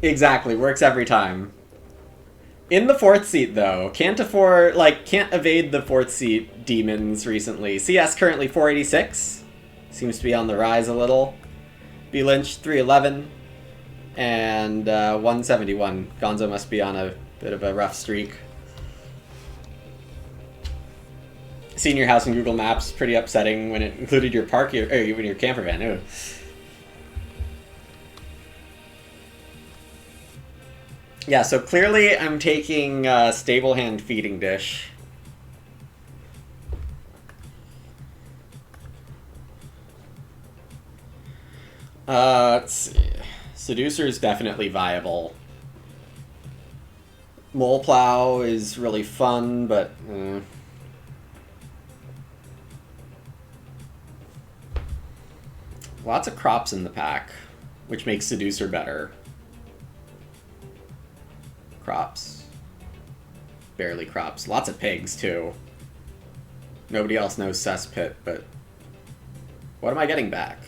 Exactly, works every time. In the fourth seat, though, can't evade the fourth seat demons recently. CS currently 486. Seems to be on the rise a little. B Lynch 311. And 171. Gonzo must be on a bit of a rough streak. Seeing your house in Google Maps pretty upsetting when it included your when your camper van. Ooh. Yeah, so clearly I'm taking Stable Hand Feeding Dish. Let's see. Seducer is definitely viable. Mole Plow is really fun, but... Lots of crops in the pack, which makes Seducer better. Crops. Barely crops. Lots of pigs, too. Nobody else knows Cesspit, but... What am I getting back?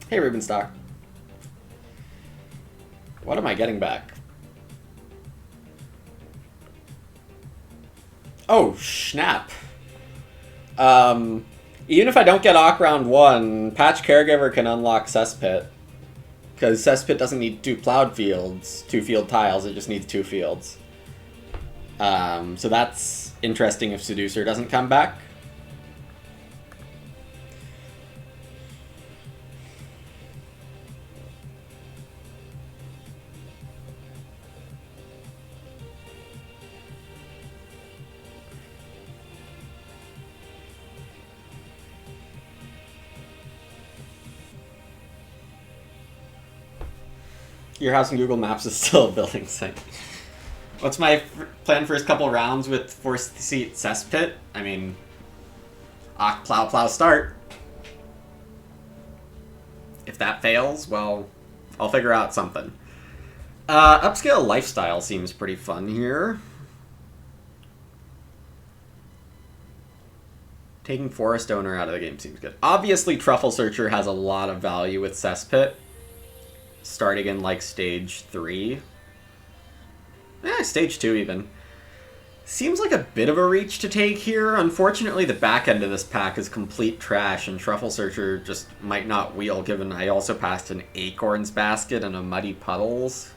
Hey, Rubenstock. What am I getting back? Oh, snap. Even if I don't get Ock round 1, Patch Caregiver can unlock Cesspit. Because Cesspit doesn't need 2 plowed fields, 2 field tiles, it just needs 2 fields. So that's interesting if Seducer doesn't come back. Your house in Google Maps is still a building site. What's my plan first couple rounds with 4-seat Cesspit? I mean, Ock, plow, start. If that fails, well, I'll figure out something. Upscale Lifestyle seems pretty fun here. Taking Forest Owner out of the game seems good. Obviously, Truffle Searcher has a lot of value with Cesspit. Starting in, like, Stage 3. Stage 2, even. Seems like a bit of a reach to take here. Unfortunately, the back end of this pack is complete trash, and Truffle Searcher just might not wheel, given I also passed an Acorns Basket and a Muddy Puddles.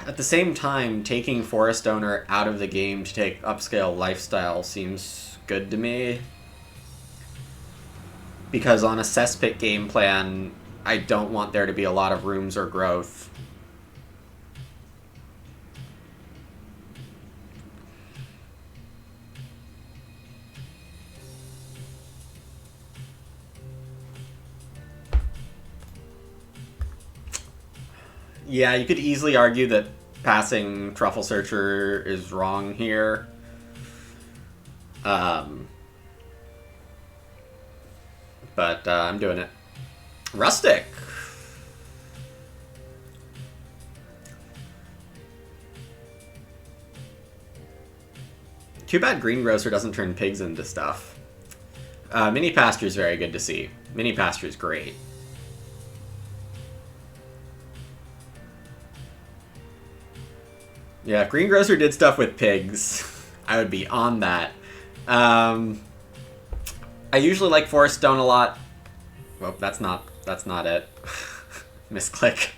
At the same time, taking Forest Owner out of the game to take Upscale Lifestyle seems good to me. Because on a Cesspit game plan, I don't want there to be a lot of rooms or growth. Yeah, you could easily argue that passing Truffle Searcher is wrong here. But I'm doing it. Rustic! Too bad Greengrocer doesn't turn pigs into stuff. Mini Pasture's very good to see. Mini Pasture's great. Yeah, if Greengrocer did stuff with pigs, I would be on that. I usually like Forest Stone a lot. Well, that's not it. Misclick.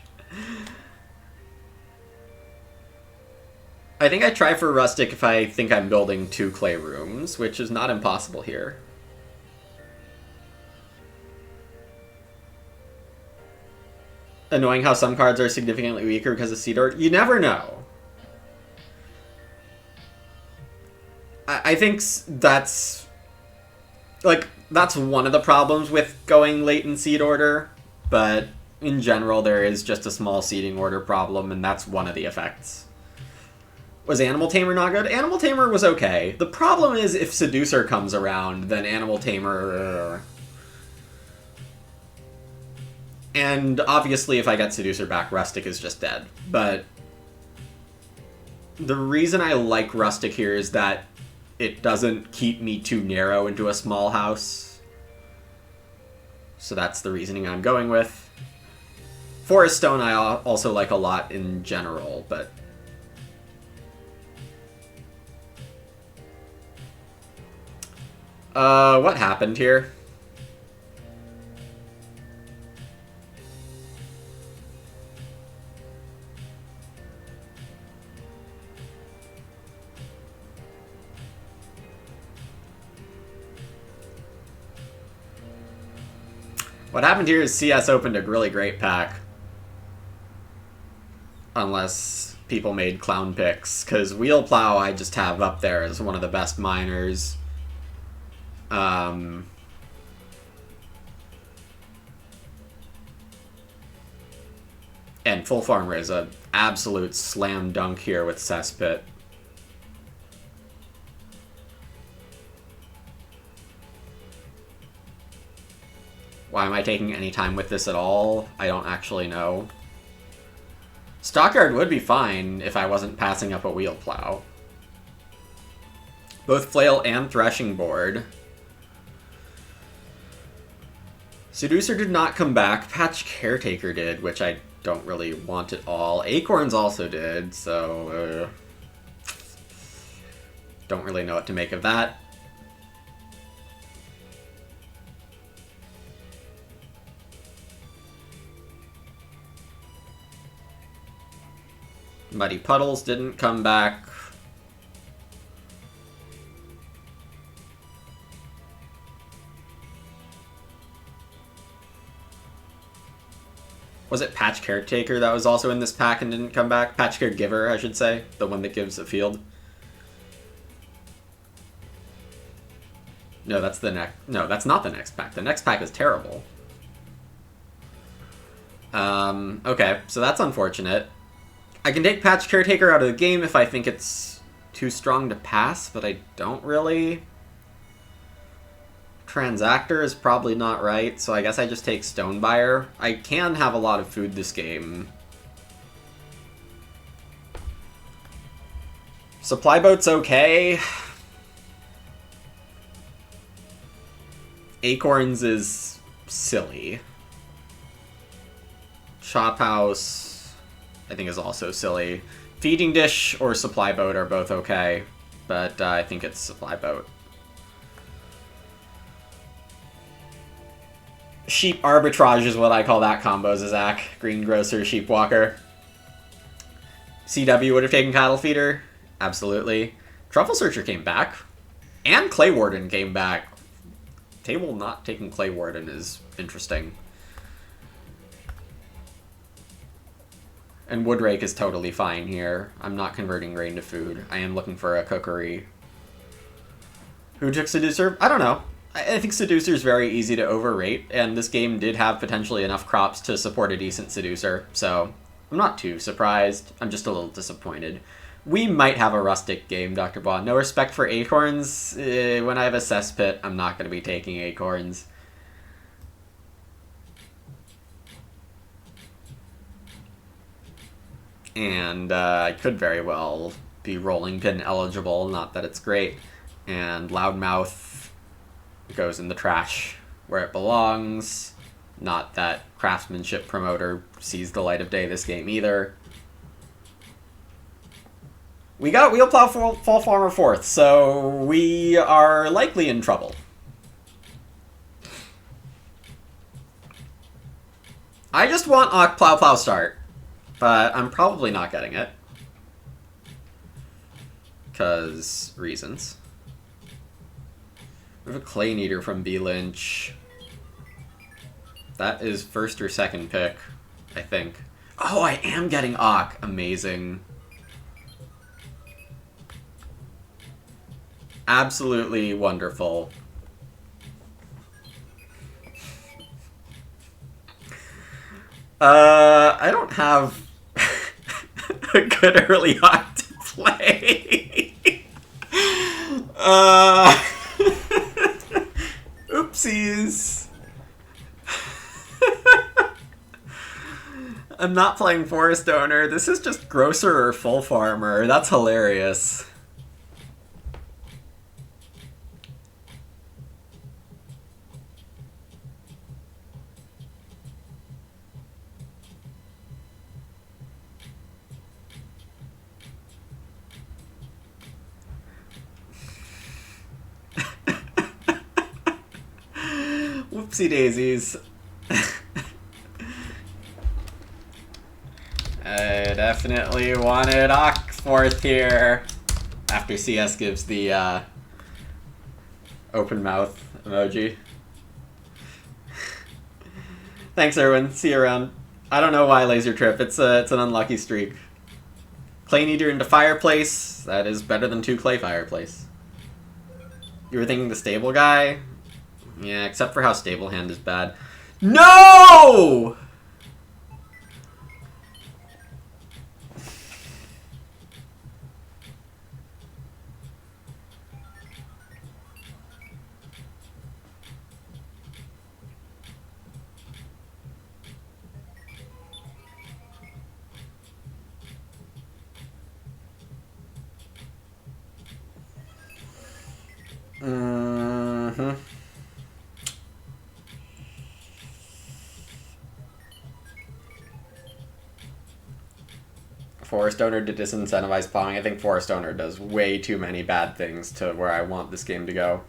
I think I try for Rustic if I think I'm building 2 clay rooms, which is not impossible here. Annoying how some cards are significantly weaker because of Seed Order. You never know. I think that's... Like, that's one of the problems with going late in Seed Order, but in general there is just a small seeding order problem, and that's one of the effects. Was Animal Tamer not good? Animal Tamer was okay. The problem is if Seducer comes around, then Animal Tamer... And obviously if I get Seducer back, Rustic is just dead. But the reason I like Rustic here is that it doesn't keep me too narrow into a small house. So that's the reasoning I'm going with. Forest Stone I also like a lot in general, but... what happened here? What happened here is CS opened a really great pack. Unless people made clown picks, because Wheelplow I just have up there as one of the best miners. And Full Farmer is an absolute slam dunk here with Cesspit. Why am I taking any time with this at all? I don't actually know. Stockyard would be fine if I wasn't passing up a Wheelplow. Both Flail and Threshing Board. Seducer did not come back. Patch Caretaker did, which I don't really want at all. Acorns also did, so... don't really know what to make of that. Muddy Puddles didn't come back. Was it Patch Caretaker that was also in this pack and didn't come back? Patch Caregiver, I should say. The one that gives a field. No, that's the next... No, that's not the next pack. The next pack is terrible. Okay, so that's unfortunate. I can take Patch Caretaker out of the game if I think it's too strong to pass, but I don't really. Transactor is probably not right, so I guess I just take Stonebuyer. I can have a lot of food this game. Supply Boat's okay. Acorns is silly. Chop House... I think is also silly. Feeding Dish or Supply Boat are both okay, but I think it's Supply Boat. Sheep Arbitrage is what I call that combo, Zach. Greengrocer, Sheepwalker. CW would have taken Cattle Feeder. Absolutely. Truffle Searcher came back. And Clay Warden came back. Table not taking Clay Warden is interesting. And Woodrake is totally fine here. I'm not converting grain to food. I am looking for a cookery. Who took Seducer? I don't know. I think Seducer is very easy to overrate, and this game did have potentially enough crops to support a decent Seducer, so I'm not too surprised. I'm just a little disappointed. We might have a rustic game, Dr. Bond. No respect for Acorns. When I have a Cesspit, I'm not going to be taking Acorns. And I could very well be Rolling Pin eligible, not that it's great. And Loudmouth goes in the trash where it belongs. Not that Craftsmanship Promoter sees the light of day this game either. We got Wheelplow Fall Farmer 4th, so we are likely in trouble. I just want Ock Plow Plow Start. But I'm probably not getting it. Because reasons. We have a Clay Kneader from B. Lynch. That is first or second pick, I think. Oh, I am getting Ock. Amazing. Absolutely wonderful. I don't have a good early Ock to play. Oopsies. I'm not playing Forest Owner. This is just Grocer or Full Farmer. That's hilarious. Whoopsie daisies. I definitely wanted Ock fourth here. After CS gives the open mouth emoji. Thanks, Erwin. See you around. I don't know why Laser Trip. It's an unlucky streak. Clay Eater into Fireplace. That is better than 2 Clay Fireplace. You were thinking the stable guy? Yeah, except for how stable hand is bad. No! Mm-hmm. Forest Owner to disincentivize plowing. I think Forest Owner does way too many bad things to where I want this game to go.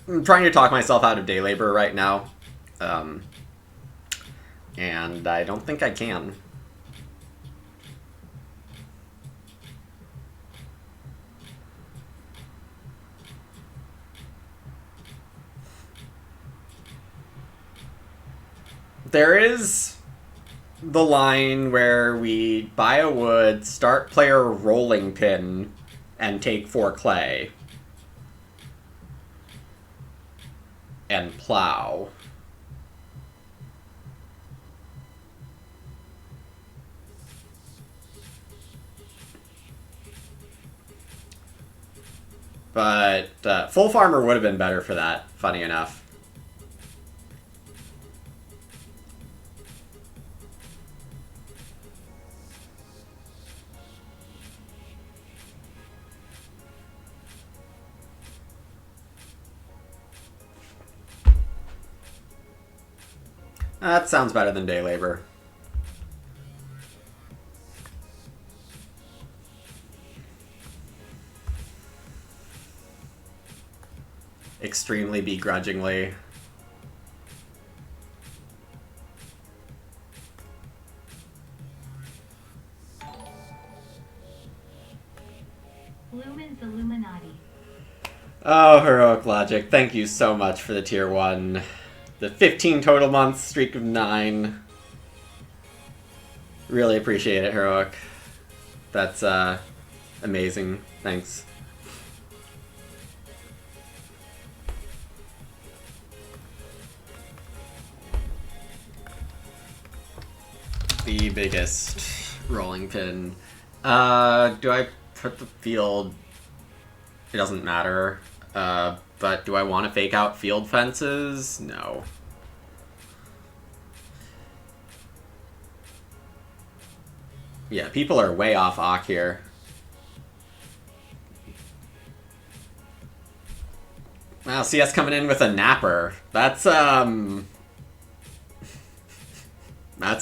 I'm trying to talk myself out of day labor right now. And I don't think I can. There is the line where we buy a wood, start player rolling pin, and take 4 clay. And plow. But Full Farmer would have been better for that, funny enough. That sounds better than day labor. Extremely begrudgingly. Lumen's Illuminati. Oh, Heroic Logic, thank you so much for the tier 1. The 15 total months, streak of 9. Really appreciate it, Heroic. That's amazing. Thanks. The biggest rolling pin. Do I put the field? It doesn't matter. But do I want to fake out field fences? No. Yeah, people are way off Ock here. Wow, CS coming in with a napper. That's that's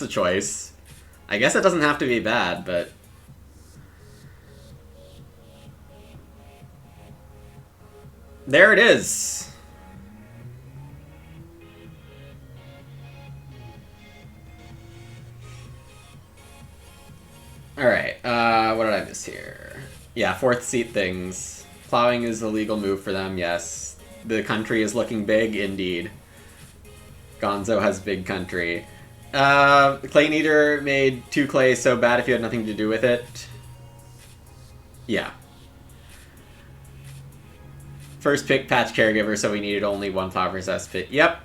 a choice. I guess it doesn't have to be bad, but there it is. Alright, what did I miss here? Yeah, 4th seat things. Plowing is a legal move for them, yes. The country is looking big, indeed. Gonzo has big country. Clay Eater made 2 clay so bad if you had nothing to do with it. Yeah. First pick, patch caregiver, so we needed only 1 plow versus pick. Yep.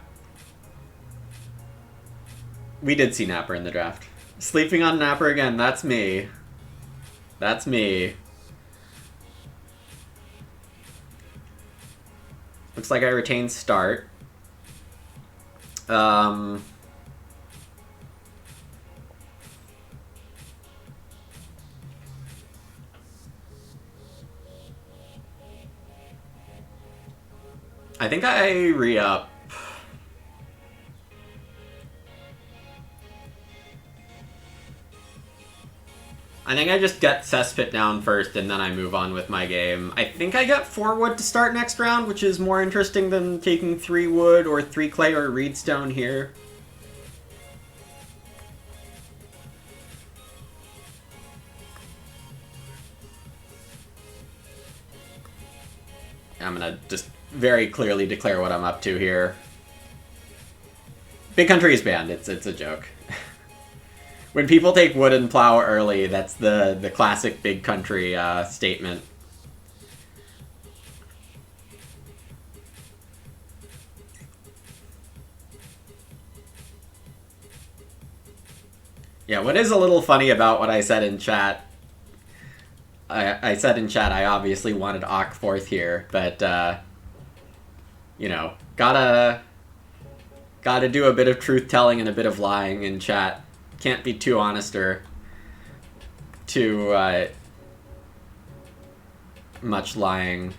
We did see Napper in the draft. Sleeping on Napper again, that's me. That's me. Looks like I retain start. I think I re-up. I think I just get Cesspit down first, and then I move on with my game. I think I get 4 wood to start next round, which is more interesting than taking 3 wood or 3 clay or reedstone here. I'm gonna just very clearly declare what I'm up to here. Big Country is banned. It's a joke. When people take wood and plow early, that's the classic Big Country statement. Yeah, what is a little funny about what I said in chat, I said in chat I obviously wanted Ock 4th here, but, you know, gotta do a bit of truth-telling and a bit of lying in chat. Can't be too honest or too much lying.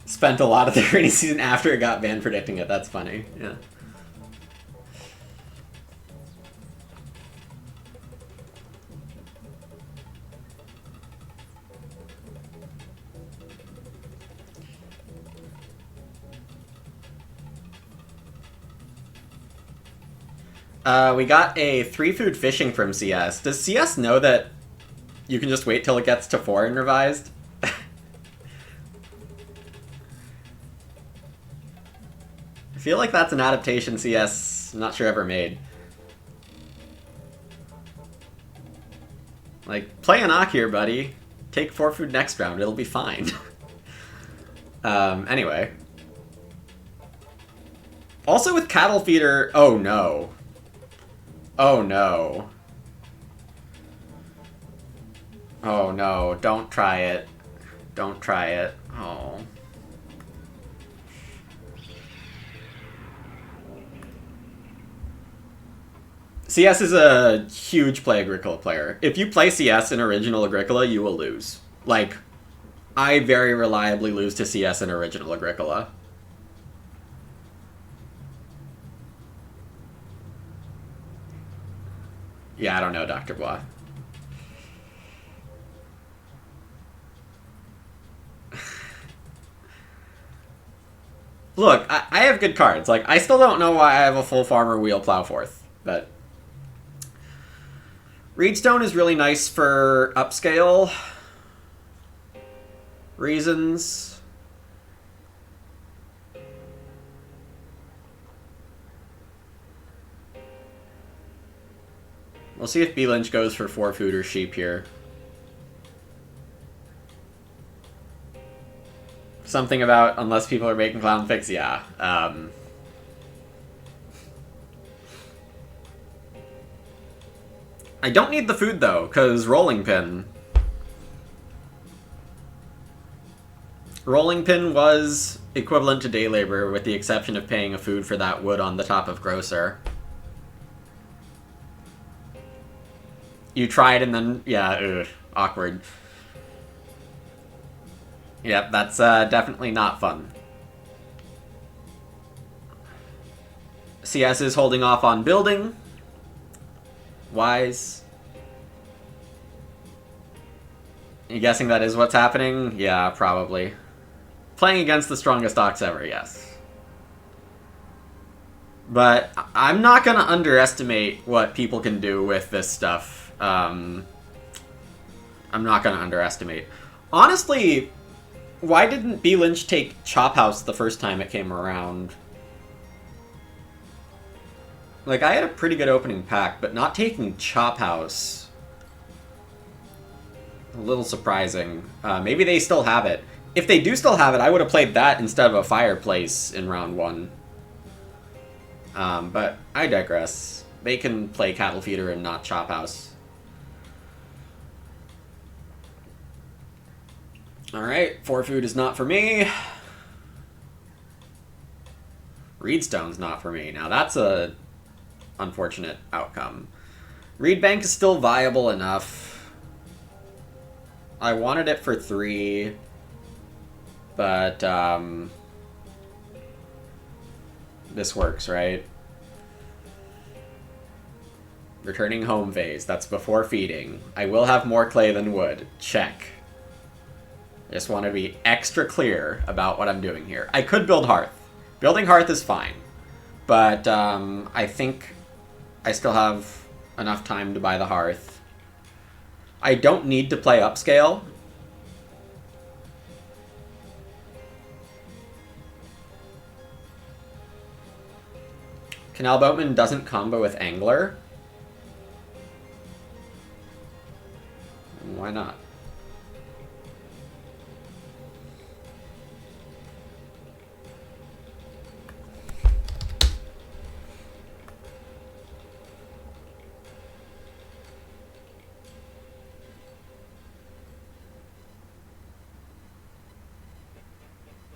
Spent a lot of the rainy season after it got banned predicting it. That's funny. Yeah. We got a 3-food fishing from CS. Does CS know that you can just wait till it gets to 4 in revised? I feel like that's an adaptation CS I'm not sure ever made. Like, play an Ock here, buddy. Take 4 food next round, it'll be fine. Anyway. Also with Cattle Feeder... Oh no. Oh no. Oh no, don't try it. Don't try it. Oh. CS is a huge Play Agricola player. If you play CS in Original Agricola, you will lose. Like, I very reliably lose to CS in Original Agricola. Yeah, I don't know, Dr. Bois. Look, I have good cards. Like, I still don't know why I have a full farmer wheel plow 4th, but... Reedstone is really nice for upscale reasons. We'll see if B-Lynch goes for 4 food or sheep here. Something about unless people are making clown fix, yeah. I don't need the food, though, because Rolling Pin. Rolling Pin was equivalent to day labor, with the exception of paying a food for that wood on the top of Grocer. You tried and then... yeah, ugh, awkward. Yep, that's definitely not fun. CS is holding off on building. Wise. You guessing that is what's happening? Yeah, probably. Playing against the strongest Ox ever, yes. But I'm not going to underestimate what people can do with this stuff. I'm not going to underestimate. Honestly, why didn't B-Lynch take Chop House the first time it came around? Like, I had a pretty good opening pack, but not taking Chop House. A little surprising. Maybe they still have it. If they do still have it, I would have played that instead of a Fireplace in round 1. But I digress. They can play Cattle Feeder and not Chop House. Alright, 4 food is not for me. Reedstone's not for me. Now that's a unfortunate outcome. Reed Bank is still viable enough. I wanted it for 3, but this works, right? Returning home phase. That's before feeding. I will have more clay than wood. Check. I just want to be extra clear about what I'm doing here. I could build Hearth. Building Hearth is fine, but I think I still have enough time to buy the Hearth. I don't need to play upscale. Canal Boatman doesn't combo with Angler. Why not?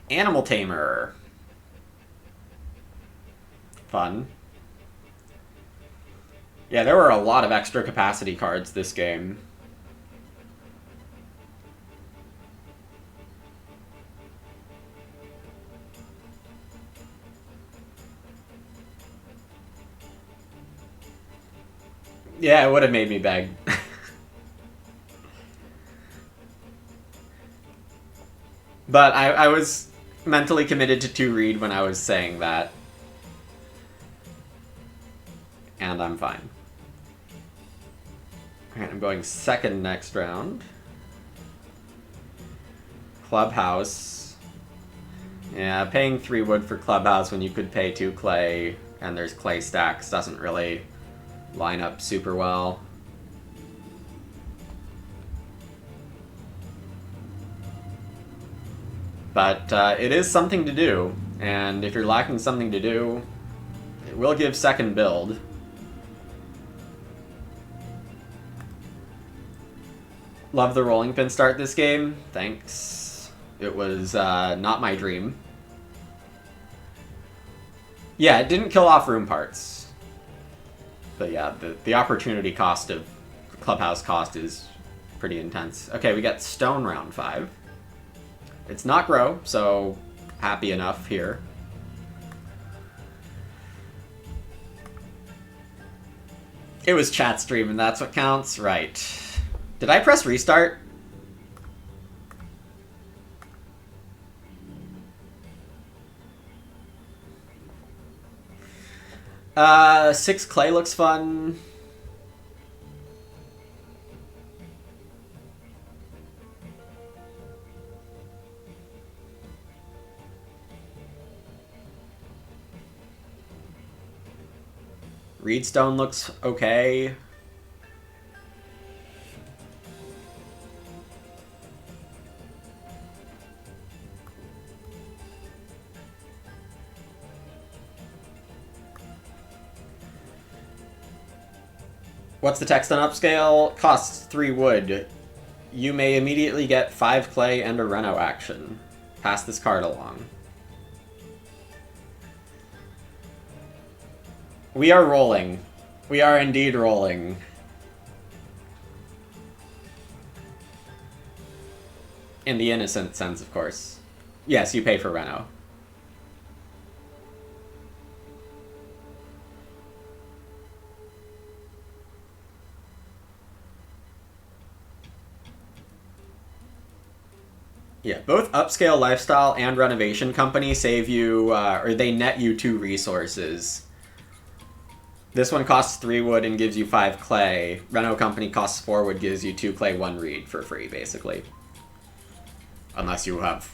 Animal Tamer. Fun. Yeah, there were a lot of extra capacity cards this game. Yeah, it would have made me beg. But I was mentally committed to 2 Reed when I was saying that. And I'm fine. Alright, I'm going second next round. Clubhouse. Yeah, paying 3 wood for Clubhouse when you could pay 2 clay and there's clay stacks doesn't really line up super well. But it is something to do, and if you're lacking something to do, it will give second build. Love the rolling pin start this game. Thanks. It was not my dream. Yeah, it didn't kill off room parts. But yeah, the opportunity cost of Clubhouse cost is pretty intense. Okay, we got Stone round 5. It's not grow, so happy enough here. It was chat stream and that's what counts? Right. Did I press restart? Six clay looks fun. Reedstone looks okay. What's the text on upscale? Costs 3 wood. You may immediately get 5 clay and a Reno action. Pass this card along. We are rolling. We are indeed rolling. In the innocent sense, of course. Yes, you pay for Reno. Yeah, both Upscale Lifestyle and Renovation Company save you, or they net you 2 resources. This one costs 3 wood and gives you 5 clay. Reno Company costs 4 wood, gives you 2 clay, 1 reed for free, basically. Unless you have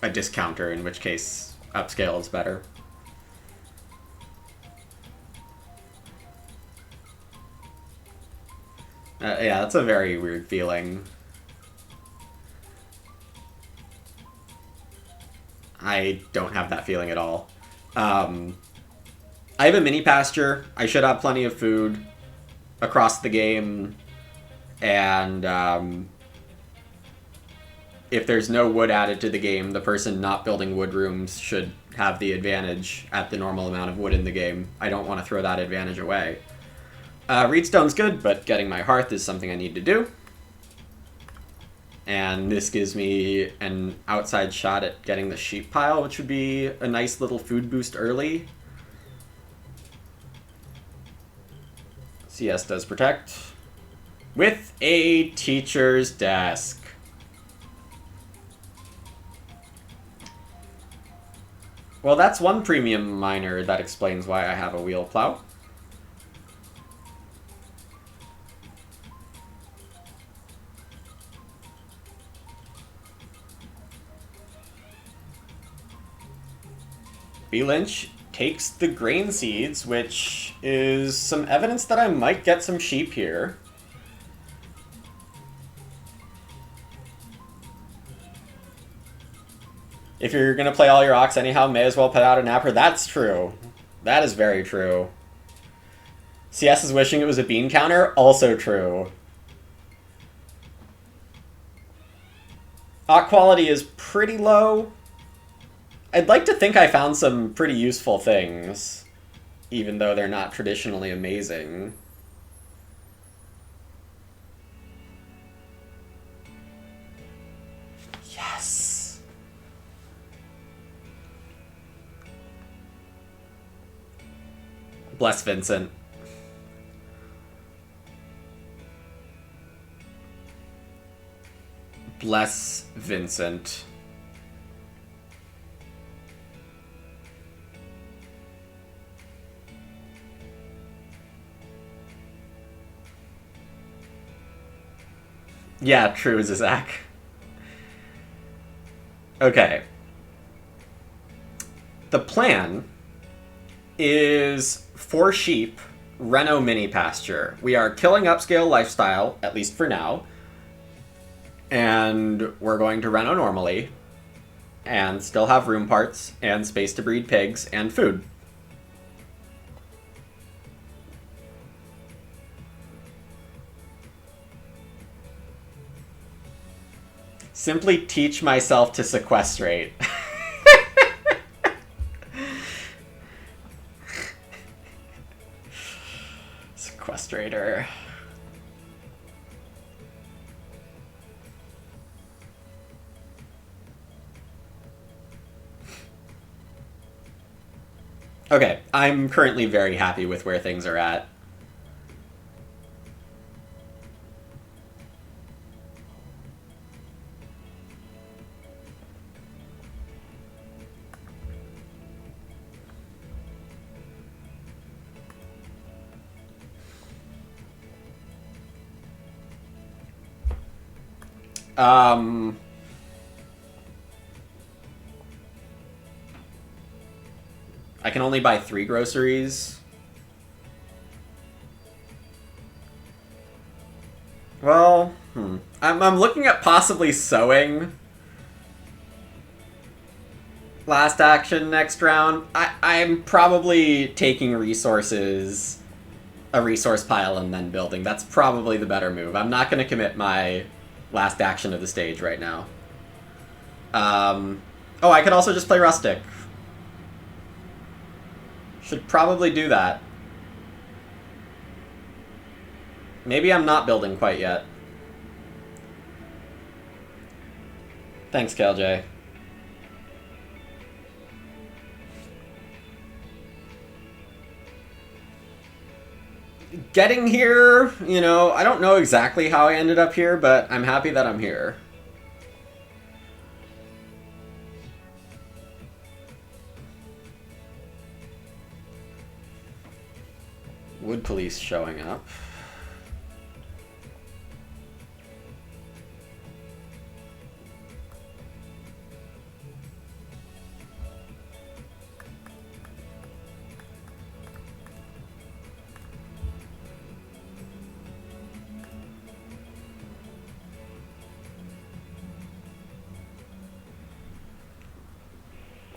a discounter, in which case Upscale is better. Yeah, that's a very weird feeling. I don't have that feeling at all. I have a mini pasture. I should have plenty of food across the game, and if there's no wood added to the game, the person not building wood rooms should have the advantage at the normal amount of wood in the game. I don't want to throw that advantage away. Reedstone's good, but getting my hearth is something I need to do. And this gives me an outside shot at getting the sheep pile, which would be a nice little food boost early. CS does protect. With a teacher's desk. Well, that's one premium miner that explains why I have a wheel plow. B. Lynch takes the grain seeds, which is some evidence that I might get some sheep here. If you're going to play all your ox anyhow, may as well put out a napper. That's true. That is very true. CS is wishing it was a bean counter. Also true. Ock quality is pretty low. I'd like to think I found some pretty useful things, even though they're not traditionally amazing. Yes! Bless Vincent. Bless Vincent. Yeah, true, Zizak. Okay. The plan is 4 sheep, Reno mini pasture. We are killing upscale lifestyle, at least for now. And we're going to Reno normally. And still have room parts, and space to breed pigs, and food. Simply teach myself to sequestrate. Sequestrator. Okay, I'm currently very happy with where things are at. I can only buy 3 groceries. Well, I'm looking at possibly sewing. Last action next round. I'm probably taking resources, a resource pile, and then building. That's probably the better move. I'm not going to commit my last action of the stage right now. Oh, I could also just play Rustic. Should probably do that. Maybe I'm not building quite yet. Thanks, KLJ. Getting here, you know, I don't know exactly how I ended up here, but I'm happy that I'm here. Wood police showing up.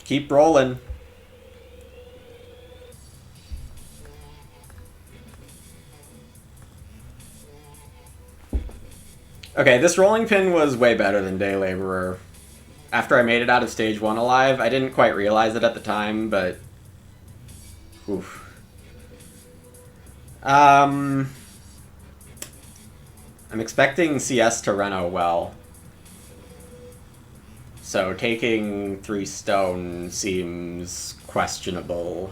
Keep rolling. Okay, this rolling pin was way better than Day Laborer. After I made it out of stage 1 alive, I didn't quite realize it at the time, but... Oof. I'm expecting CS to reno well. So taking 3 stone seems questionable.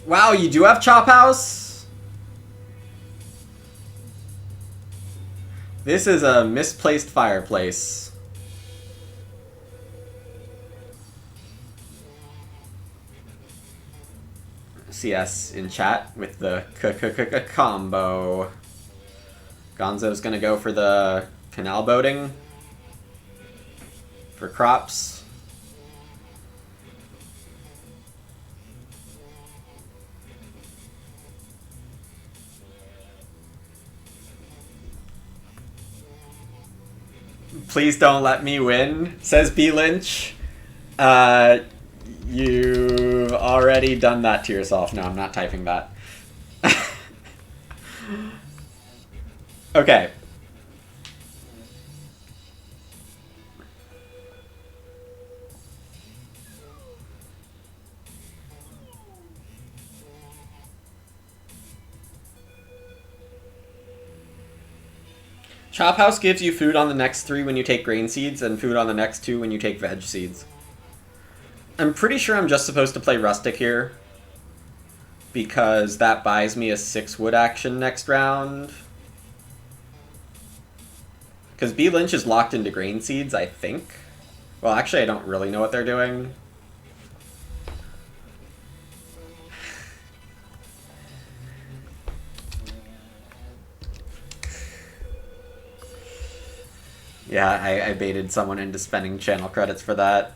Wow, you do have Chop House? This is a misplaced fireplace. CS in chat with the combo. Gonzo's gonna go for the canal boating for crops. Please don't let me win, says B. Lynch. You've already done that to yourself. No, I'm not typing that. Okay. Chop House gives you food on the next 3 when you take grain seeds, and food on the next 2 when you take veg seeds. I'm pretty sure I'm just supposed to play Rustic here, because that buys me a 6 wood action next round. Because B. Lynch is locked into grain seeds, I think. Well, actually, I don't really know what they're doing. Yeah, I baited someone into spending channel credits for that.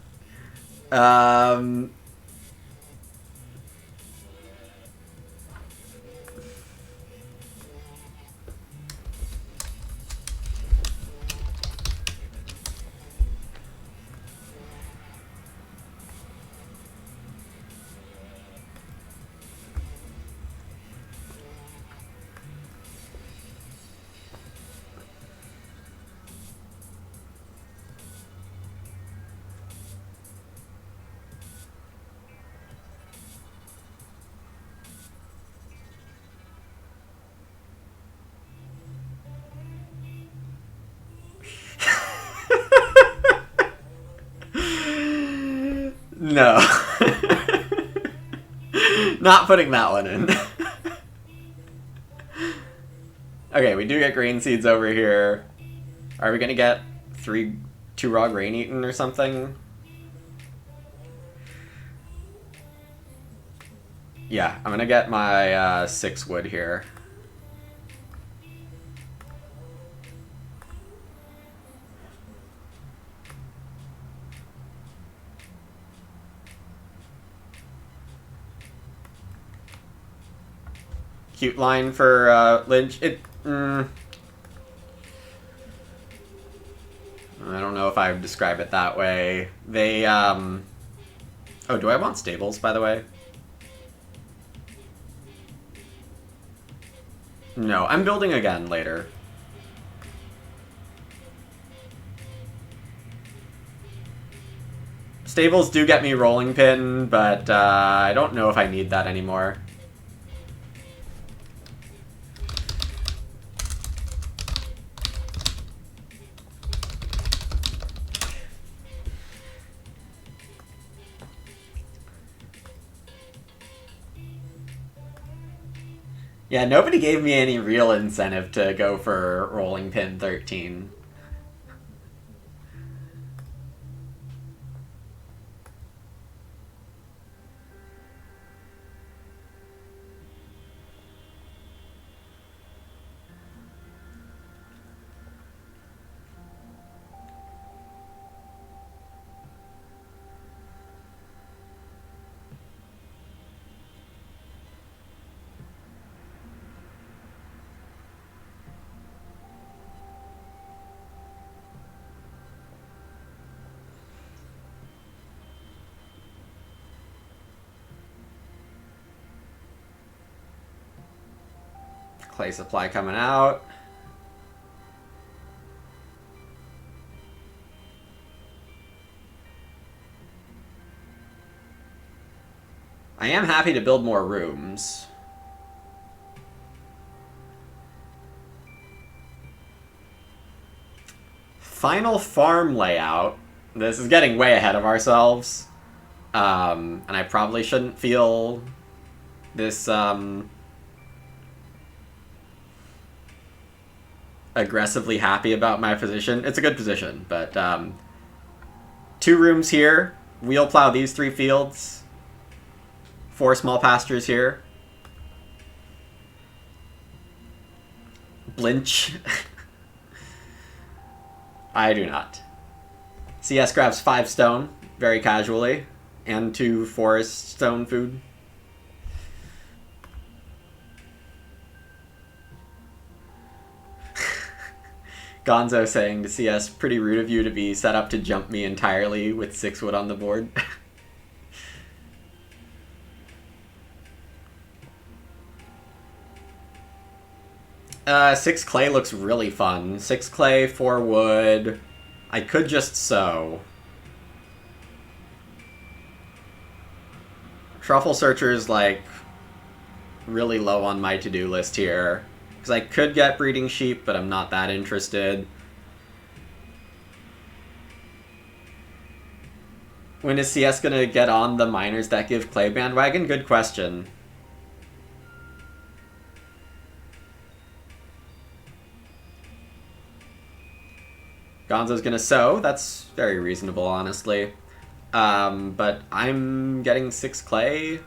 No. Not putting that one in. Okay, we do get grain seeds over here. Are we gonna get 2 raw grain eaten or something? Yeah, I'm gonna get my 6 wood here. Cute line for Lynch. I don't know if I would describe it that way. They, Oh, do I want stables, by the way? No, I'm building again later. Stables do get me rolling pin, but I don't know if I need that anymore. Yeah, nobody gave me any real incentive to go for rolling pin 13. Clay supply coming out. I am happy to build more rooms. Final farm layout. This is getting way ahead of ourselves. And I probably shouldn't feel this aggressively happy about my position. It's a good position, but 2 rooms here. Wheel plow these 3 fields. 4 small pastures here. Blinch. I do not. CS grabs 5 stone, very casually, and 2 forest stone food. Gonzo saying to CS, pretty rude of you to be set up to jump me entirely with 6 wood on the board. 6 clay looks really fun. 6 clay, 4 wood. I could just sow. Truffle Searcher's like really low on my to-do list here. Because I could get breeding sheep, but I'm not that interested. When is CS gonna get on the miners that give clay bandwagon? Good question. Gonzo's gonna sow. That's very reasonable, honestly. But I'm getting 6 clay.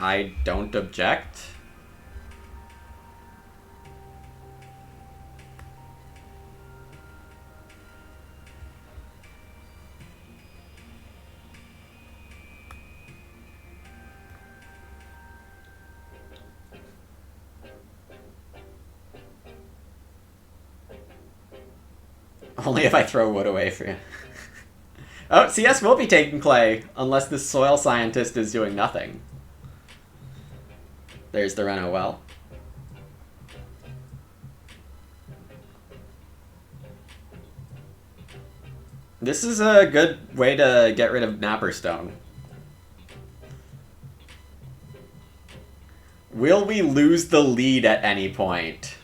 I don't object. Only if I throw wood away for you. Oh, CS will be taking clay, unless this soil scientist is doing nothing. There's the Reno well. This is a good way to get rid of Napperstone. Will we lose the lead at any point?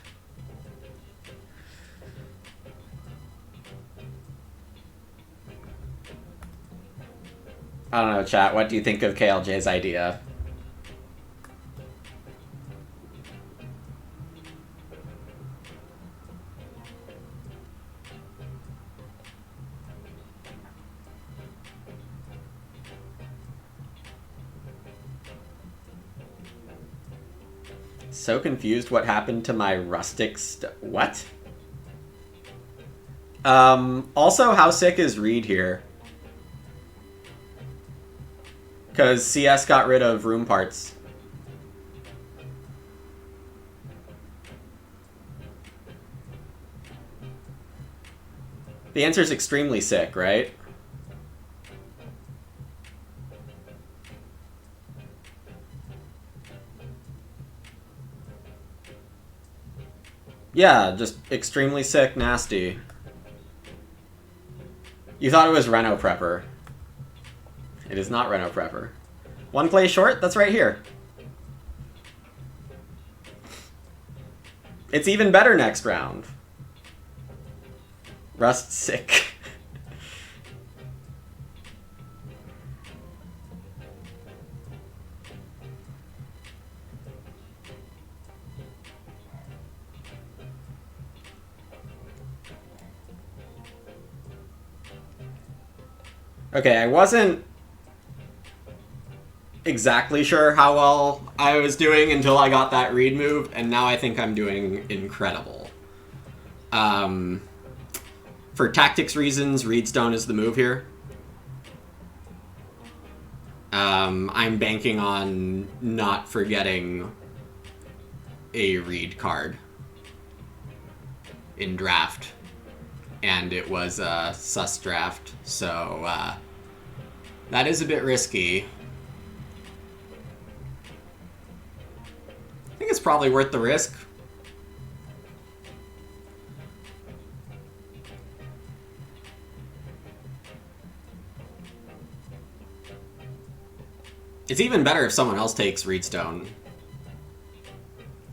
I don't know, chat. What do you think of KLJ's idea? So confused what happened to my rustic what? Also, how sick is Reed here? Because CS got rid of room parts. The answer is extremely sick, right? Yeah, just extremely sick, nasty. You thought it was Reno Prepper. It is not Reno Prepper. 1 clay short? That's right here. It's even better next round. Rust sick. Okay, I wasn't exactly sure how well I was doing until I got that read move, and now I think I'm doing incredible. For tactics reasons, Reedstone is the move here. I'm banking on not forgetting a read card in draft, and it was a sus draft, so that is a bit risky. probably worth the risk. It's even better if someone else takes Reedstone.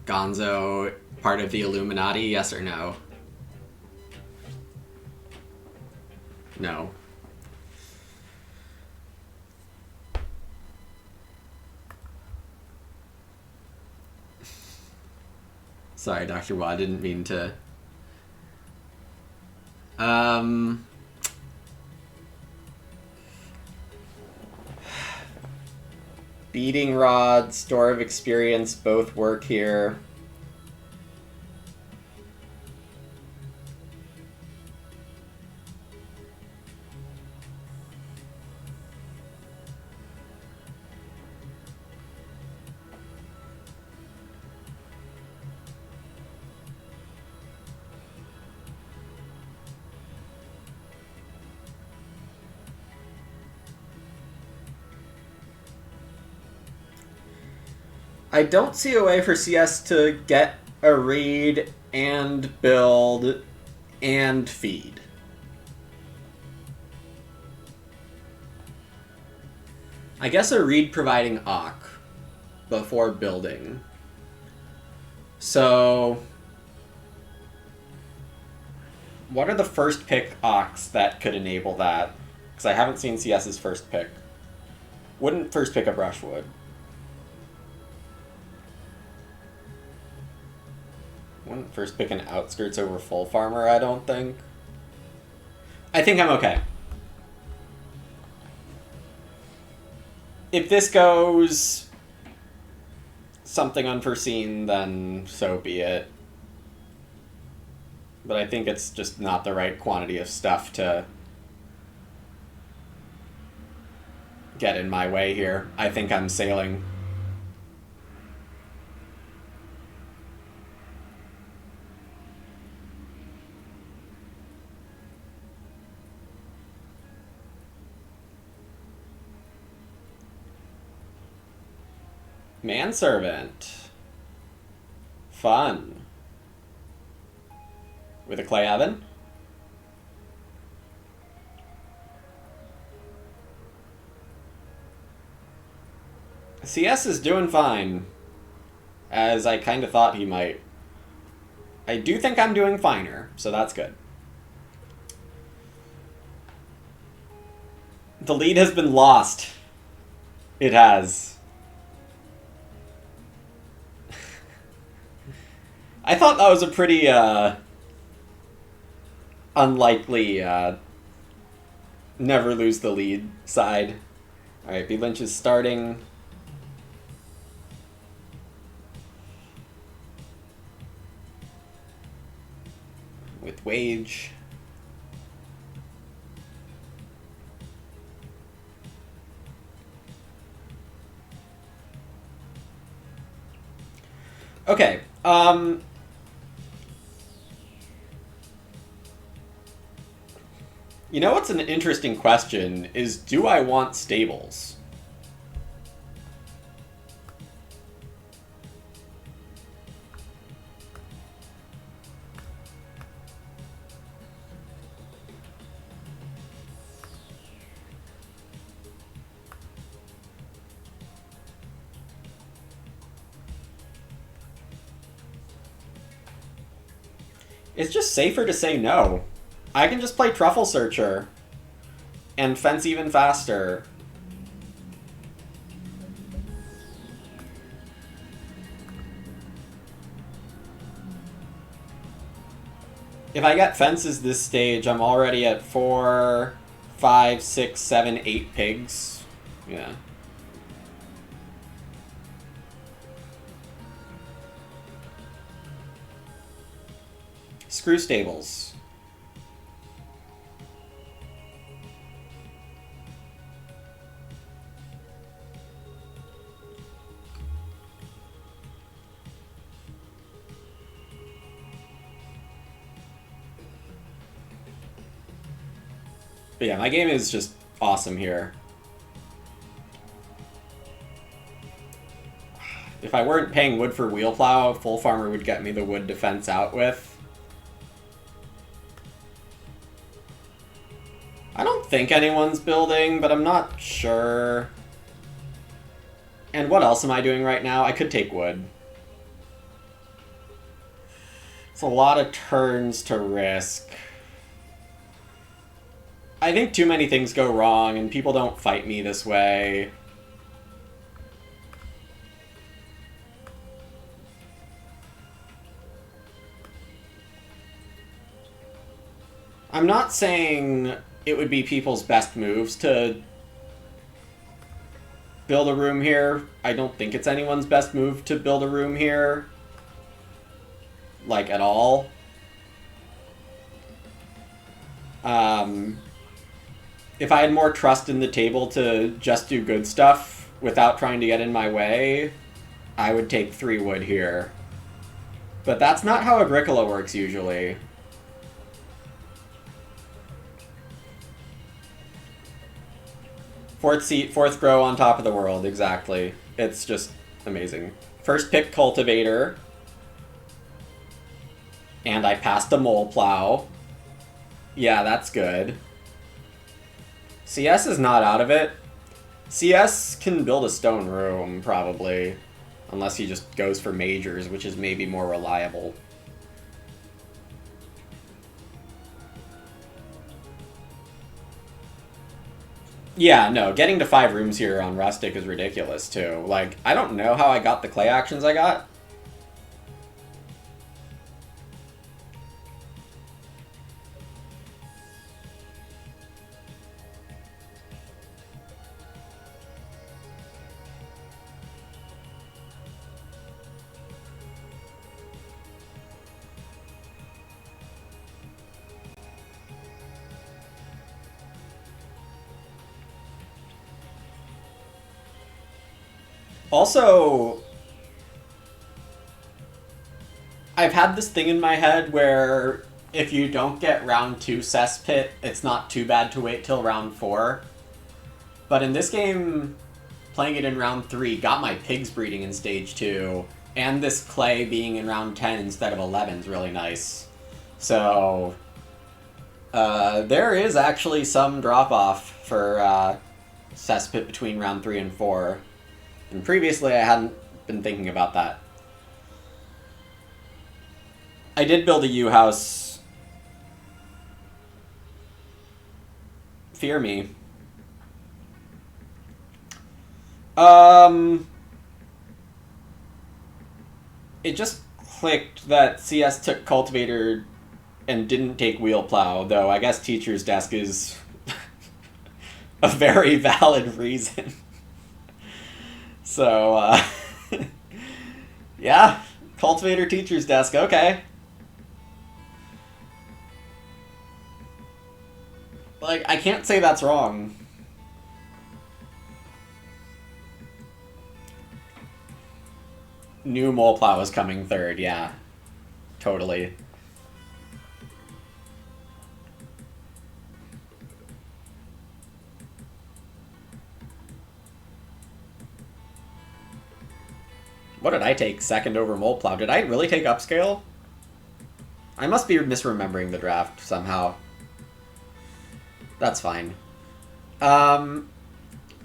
Gonzo, part of the Illuminati, yes or no? No. Sorry, Dr. Wa, I didn't mean to... Beating Rod, Store of Experience both work here. I don't see a way for CS to get a read and build and feed. I guess a read providing Ock before building. So, what are the first pick Ocks that could enable that? Because I haven't seen CS's first pick. Wouldn't first pick a Brushwood. Wouldn't first pick an Outskirts over Full Farmer, I don't think. I think I'm okay. If this goes something unforeseen, then so be it. But I think it's just not the right quantity of stuff to get in my way here. I think I'm sailing. Manservant. Fun. With a Clay Oven? CS is doing fine. As I kind of thought he might. I do think I'm doing finer, so that's good. The lead has been lost. It has. I thought that was a pretty, unlikely, never lose the lead side. Alright, B. Lynch is starting. With Wage. Okay, you know what's an interesting question is, do I want stables? It's just safer to say no. I can just play Truffle Searcher and fence even faster. If I get fences this stage, I'm already at 4, 5, 6, 7, 8 pigs. Yeah. Screw stables. But yeah, my game is just awesome here. If I weren't paying wood for wheel plow, full farmer would get me the wood defense out with. I don't think anyone's building, but I'm not sure. And what else am I doing right now? I could take wood. It's a lot of turns to risk. I think too many things go wrong, and people don't fight me this way. I'm not saying it would be people's best moves to build a room here. I don't think it's anyone's best move to build a room here. Like, at all. If I had more trust in the table to just do good stuff without trying to get in my way, I would take 3 wood here. But that's not how Agricola works usually. Fourth grow on top of the world, exactly. It's just amazing. First pick cultivator. And I passed a mole plow. Yeah, that's good. CS is not out of it. CS can build a stone room, probably. Unless he just goes for majors, which is maybe more reliable. Yeah, no, getting to 5 rooms here on Rustic is ridiculous, too. Like, I don't know how I got the clay actions I got. Also, I've had this thing in my head where if you don't get round 2 cesspit, it's not too bad to wait till round 4. But in this game, playing it in round 3 got my pigs breeding in stage 2, and this clay being in round 10 instead of 11 is really nice. So, there is actually some drop-off for cesspit between round 3 and 4. And previously I hadn't been thinking about that. I did build a U-house. Fear me. It just clicked that CS took cultivator and didn't take wheel plow, though I guess teacher's desk is a very valid reason. So, yeah, cultivator teacher's desk, okay. Like, I can't say that's wrong. New mole plow is coming third, yeah. Totally. What did I take second over mole plow? Did I really take upscale? I must be misremembering the draft somehow. That's fine.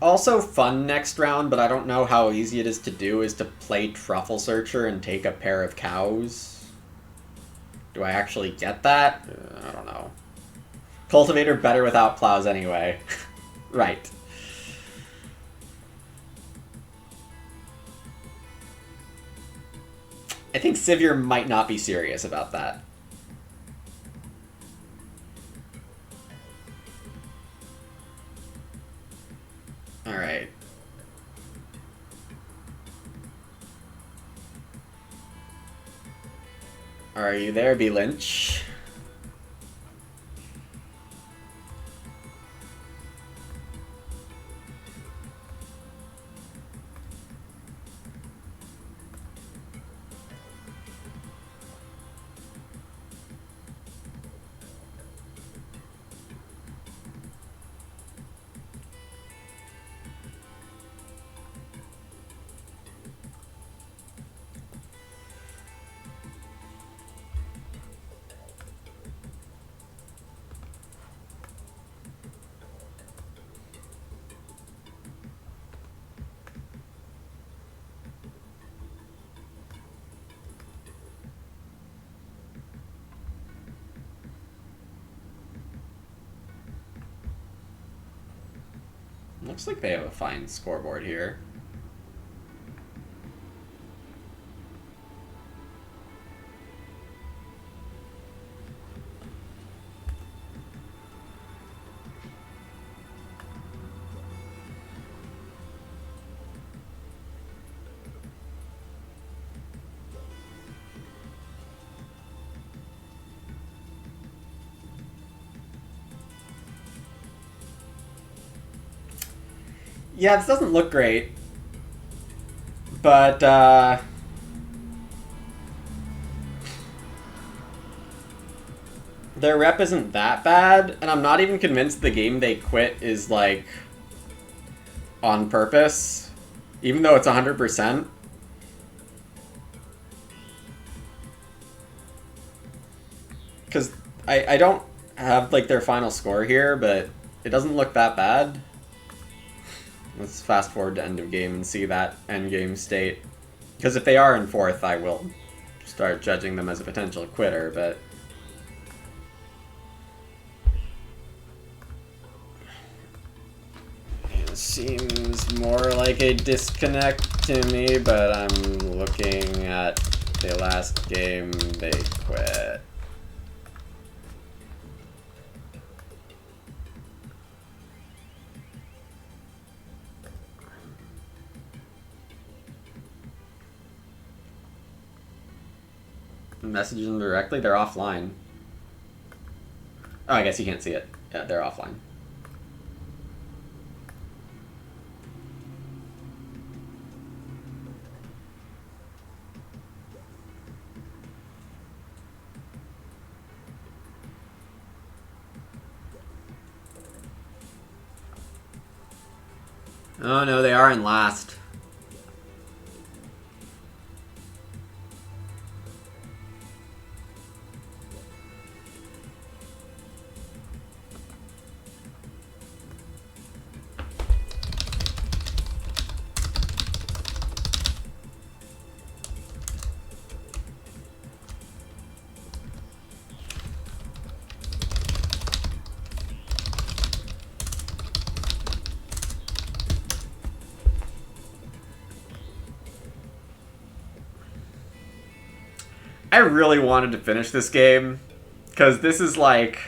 Also fun next round, but I don't know how easy it is to do, is to play Truffle Searcher and take a pair of cows. Do I actually get that? I don't know. Cultivator better without plows anyway. Right. I think Sivir might not be serious about that. Alright. Are you there, B. Lynch? Looks like they have a fine scoreboard here. Yeah, this doesn't look great. But, their rep isn't that bad, and I'm not even convinced the game they quit is, like, on purpose, even though it's 100%. Because I don't have, like, their final score here, but it doesn't look that bad. Let's fast forward to end of game and see that end game state. Because if they are in 4th, I will start judging them as a potential quitter, but... It seems more like a disconnect to me, but I'm looking at the last game they quit. Message them directly? They're offline. Oh, I guess you can't see it. Yeah, they're offline. Oh no, they are in last. I really wanted to finish this game, because this is, like,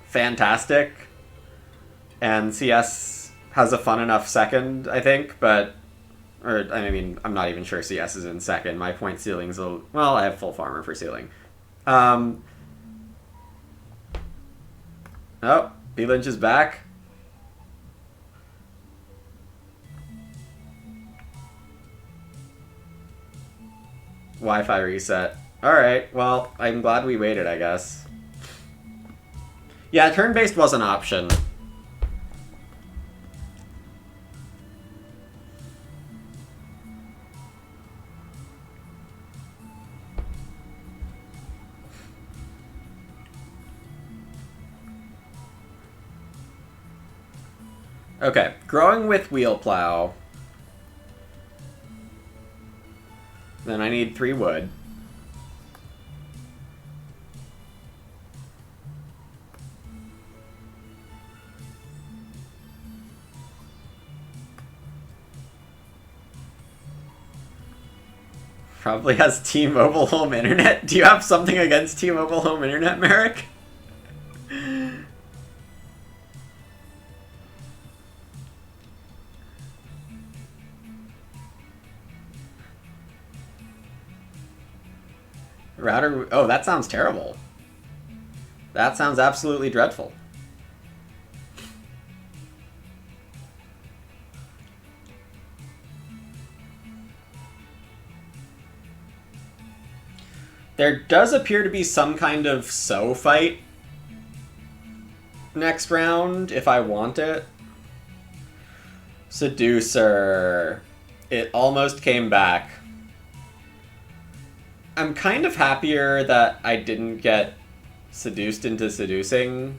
fantastic, and CS has a fun enough second, I think, but... Or, I mean, I'm not even sure CS is in second. My point ceiling's a... Well, I have full farmer for ceiling. Oh, B-Lynch is back. Wi-Fi reset. Alright, well, I'm glad we waited, I guess. Yeah, turn-based was an option. Okay, growing with wheel plow. Then I need 3 wood. Probably has T-Mobile home internet. Do you have something against T-Mobile home internet, Merrick? Router... Oh, that sounds terrible. That sounds absolutely dreadful. There does appear to be some kind of so fight next round, if I want it. Seducer. It almost came back. I'm kind of happier that I didn't get seduced into seducing.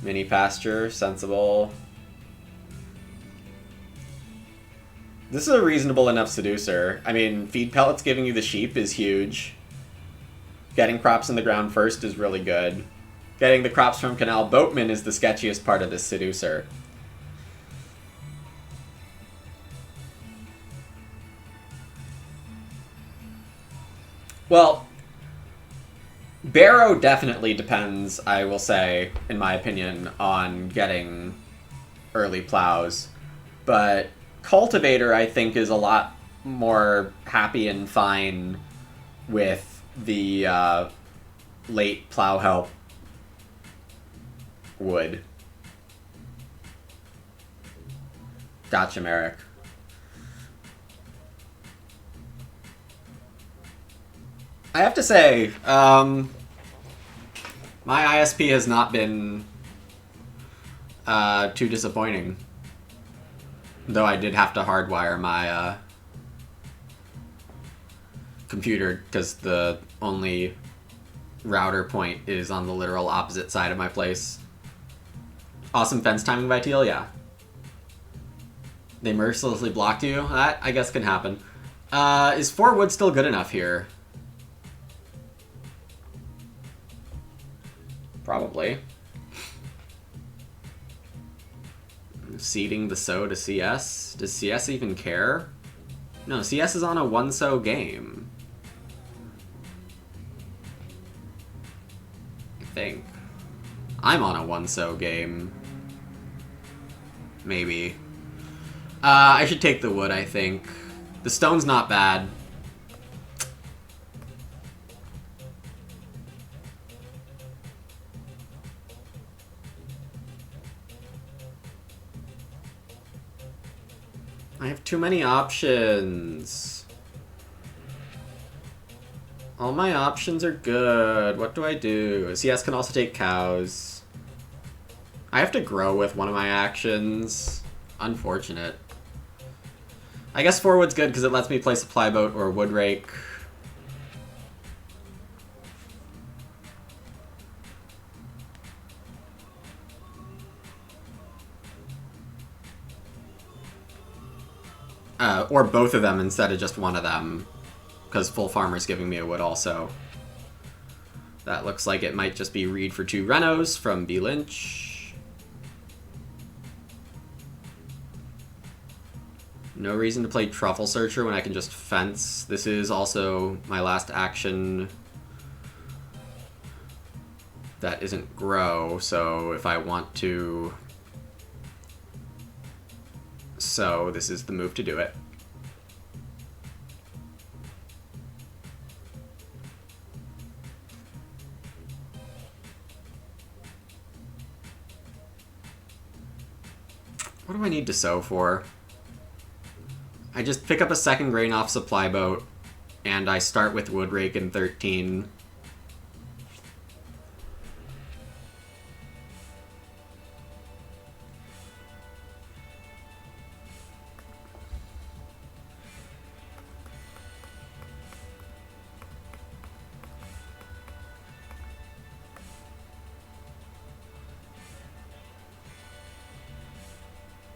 Mini pasture, sensible. This is a reasonable enough seducer. I mean, feed pellets giving you the sheep is huge. Getting crops in the ground first is really good. Getting the crops from Canal Boatman is the sketchiest part of this Seducer. Well, Barrow definitely depends, I will say, in my opinion, on getting early plows. But Cultivator, I think, is a lot more happy and fine with the late plow help wood. Gotcha, Merrick. I have to say, my ISP has not been too disappointing. Though I did have to hardwire my computer because the only router point is on the literal opposite side of my place. Awesome fence timing by Teal, yeah. They mercilessly blocked you? That, I guess, can happen. Is 4 wood still good enough here? Probably. Seeding the sow to CS? Does CS even care? No, CS is on a 1-sow game. I think. I'm on a 1-sow game. Maybe. I should take the wood, I think. The stone's not bad. I have too many options. All my options are good. What do I do? CS can also take cows. I have to grow with one of my actions. Unfortunate. I guess 4 wood's good because it lets me play Supply Boat or Wood Rake. Or both of them instead of just one of them. Because Full Farmer's giving me a wood also. That looks like it might just be Reed for 2 Renos from B. Lynch. No reason to play Truffle Searcher when I can just fence. This is also my last action that isn't grow, so if I want to sow, this is the move to do it. What do I need to sow for? I just pick up a second grain off Supply Boat, and I start with Wood Rake in 13.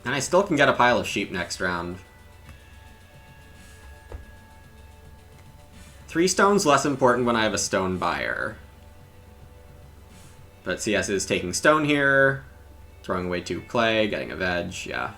And I still can get a pile of sheep next round. 3 stones less important when I have a stone buyer. But CS is taking stone here, throwing away 2 clay, getting a veg, yeah.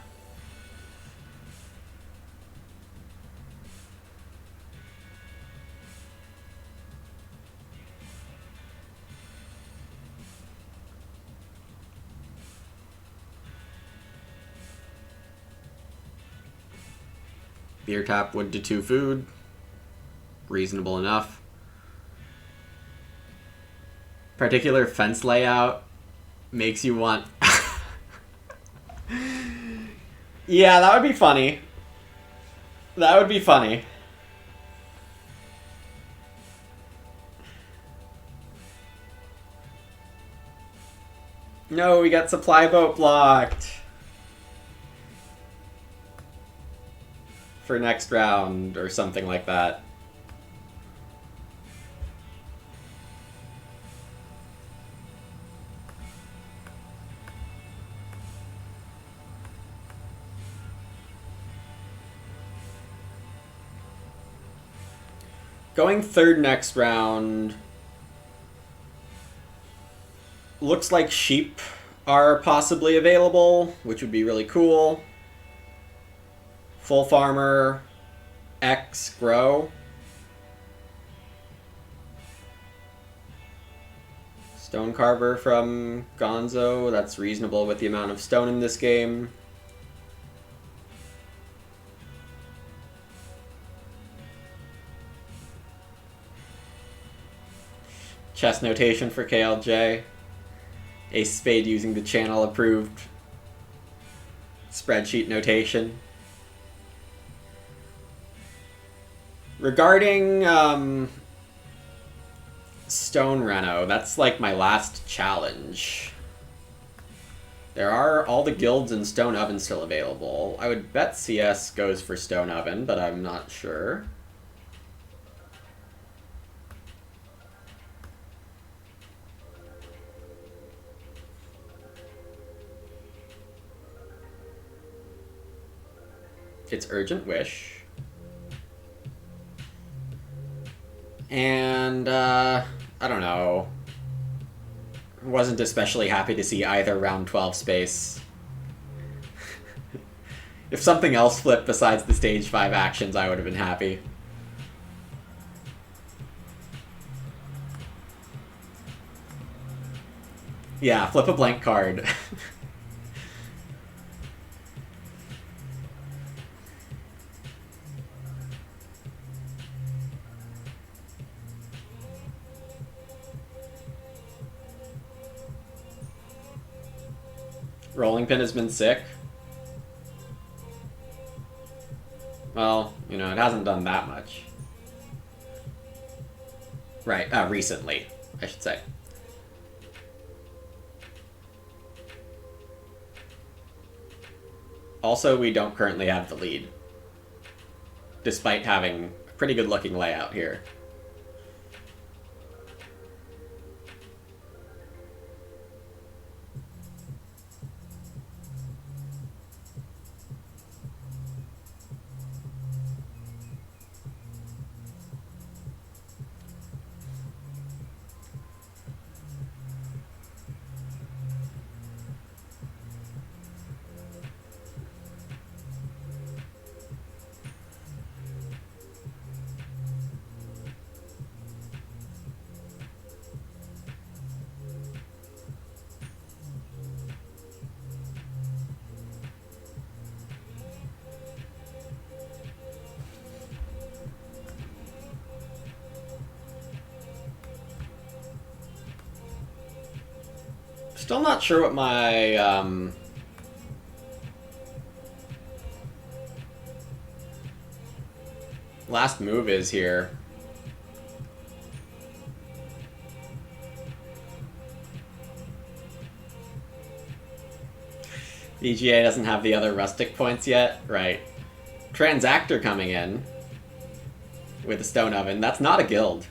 Beer tap, wood to 2 food. Reasonable enough. Particular fence layout makes you want... Yeah, that would be funny. That would be funny. No, we got Supply Boat blocked. For next round or something like that. Going third next round. Looks like sheep are possibly available, which would be really cool. Full farmer, X, grow. Stone Carver from Gonzo, that's reasonable with the amount of stone in this game. Chess notation for KLJ. Ace Spade using the channel approved spreadsheet notation. Regarding Stone Reno, that's like my last challenge. There are all the guilds and Stone Oven still available. I would bet CS goes for Stone Oven, but I'm not sure. It's Urgent Wish. And, I don't know. Wasn't especially happy to see either round 12 space. If something else flipped besides the stage 5 actions, I would have been happy. Yeah, flip a blank card. Rolling Pin has been sick. Well, you know, it hasn't done that much. Right, recently, I should say. Also, we don't currently have the lead, despite having a pretty good looking layout here. Still not sure what my last move is here. VGA doesn't have the other rustic points yet? Right. Transactor coming in with a Stone Oven. That's not a guild.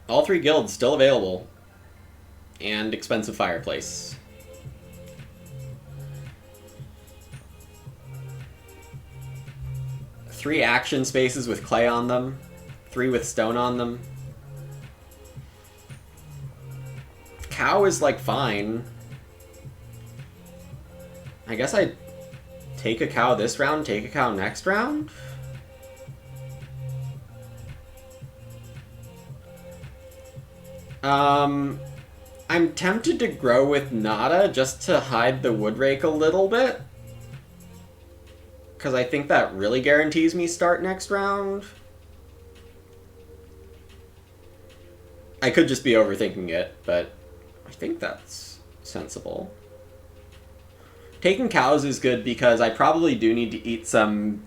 All 3 guilds still available. And expensive fireplace. Three action spaces with clay on them. 3 with stone on them. Cow is like fine. I guess I take a cow this round, take a cow next round? I'm tempted to grow with Nada just to hide the wood rake a little bit. Because I think that really guarantees me start next round. I could just be overthinking it, but I think that's sensible. Taking cows is good because I probably do need to eat some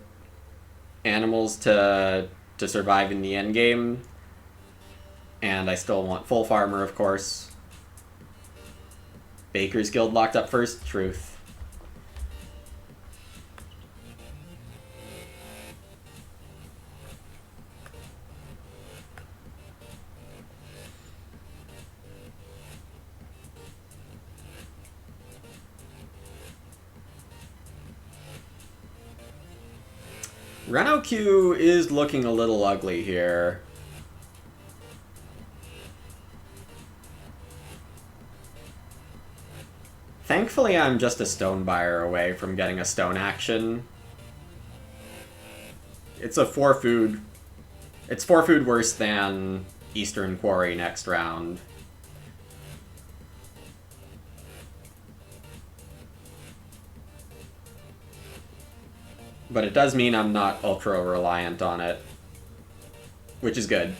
animals to survive in the endgame. And I still want full farmer, of course. Baker's Guild locked up first. Truth. Reno Q is looking a little ugly here. Thankfully, I'm just a stone buyer away from getting a stone action. It's a 4 food. It's 4 food worse than Eastern Quarry next round. But it does mean I'm not ultra reliant on it, which is good.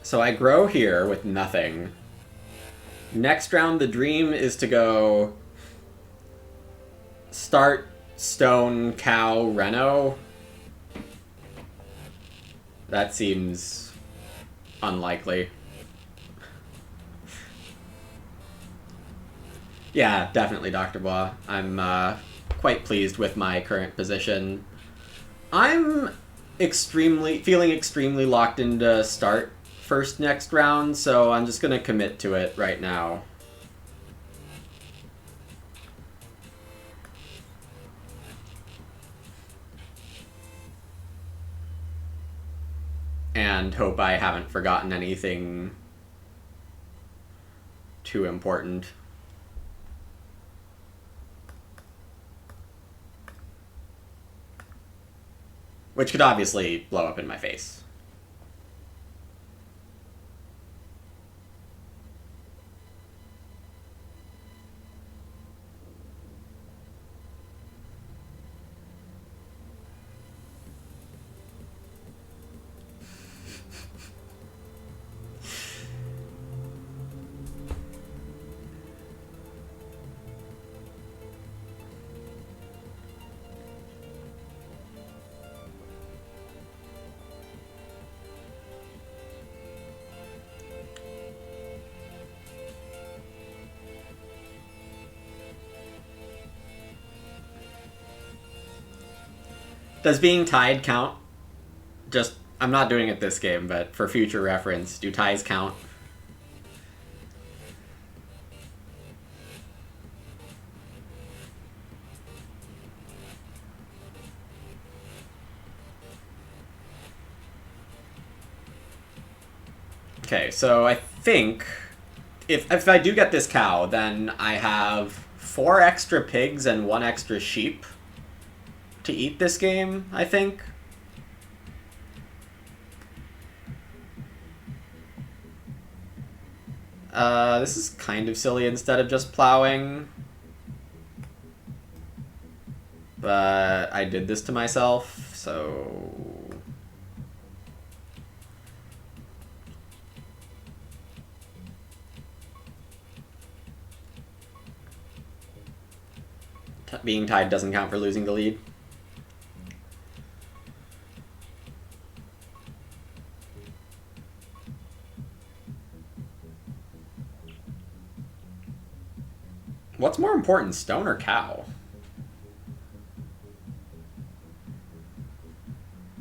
So I grow here with nothing. Next round, the dream is to go start Stone, Cow, Reno. That seems unlikely. Yeah, definitely, Dr. Bois. I'm quite pleased with my current position. I'm feeling extremely locked into start first next round, so I'm just gonna commit to it right now. And hope I haven't forgotten anything too important. Which could obviously blow up in my face. Does being tied count? Just, I'm not doing it this game, but for future reference, do ties count? Okay, so I think if I do get this cow, then I have 4 extra pigs and 1 extra sheep to eat this game, I think. This is kind of silly instead of just plowing. But I did this to myself, so... Being tied doesn't count for losing the lead. What's more important, stone or cow?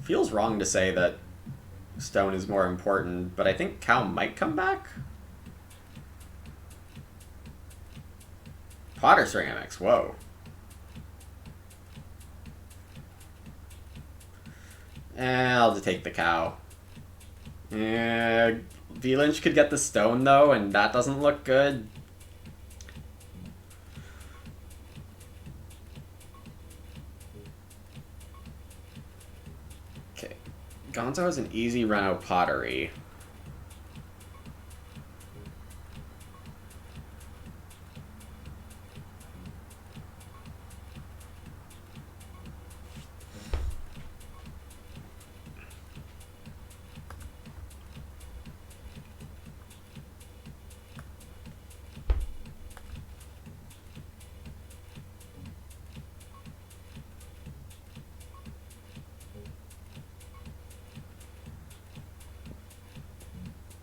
Feels wrong to say that stone is more important, but I think cow might come back. Potter ceramics, whoa. I'll just take the cow. V-Lynch could get the stone though, and that doesn't look good. Okay. Gonzo has an easy Reno pottery.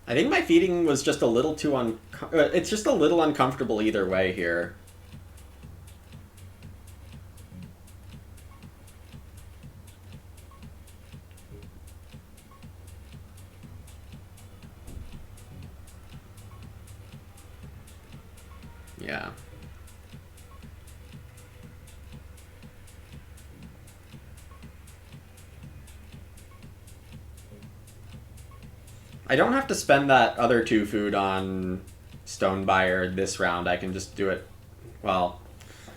I think my feeding was just a little too it's just a little uncomfortable either way here. Yeah. I don't have to spend that other 2 food on Stonebuyer this round. I can just do it. Well,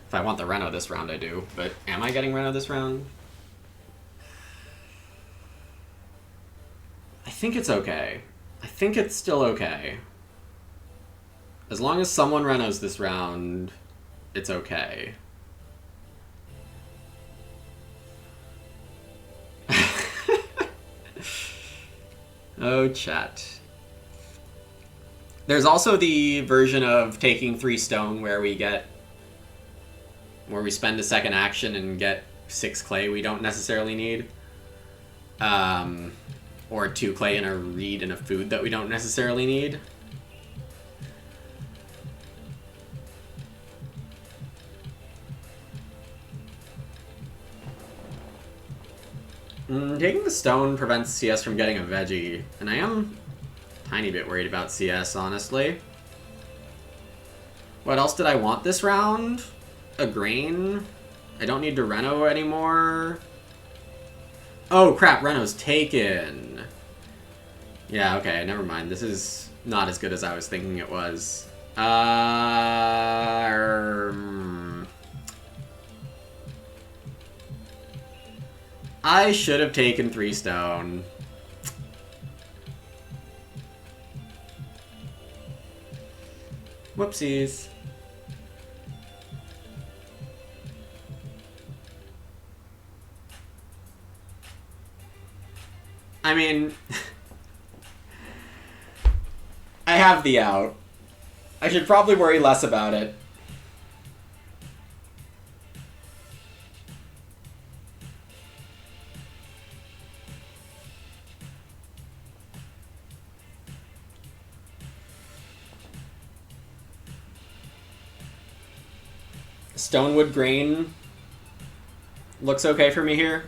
if I want the Reno this round, I do. But am I getting Reno this round? I think it's okay. I think it's still okay. As long as someone Renos this round, it's okay. Oh, chat. There's also the version of taking 3 stone where we spend a second action and get 6 clay we don't necessarily need. Or 2 clay and a reed and a food that we don't necessarily need. Taking the stone prevents CS from getting a veggie, and I am a tiny bit worried about CS, honestly. What else did I want this round? A grain? I don't need to Reno anymore. Oh crap, Reno's taken. Yeah, okay, never mind. This is not as good as I was thinking it was. I should have taken 3 stone. Whoopsies. I mean, I have the out. I should probably worry less about it. Stonewood grain looks okay for me here.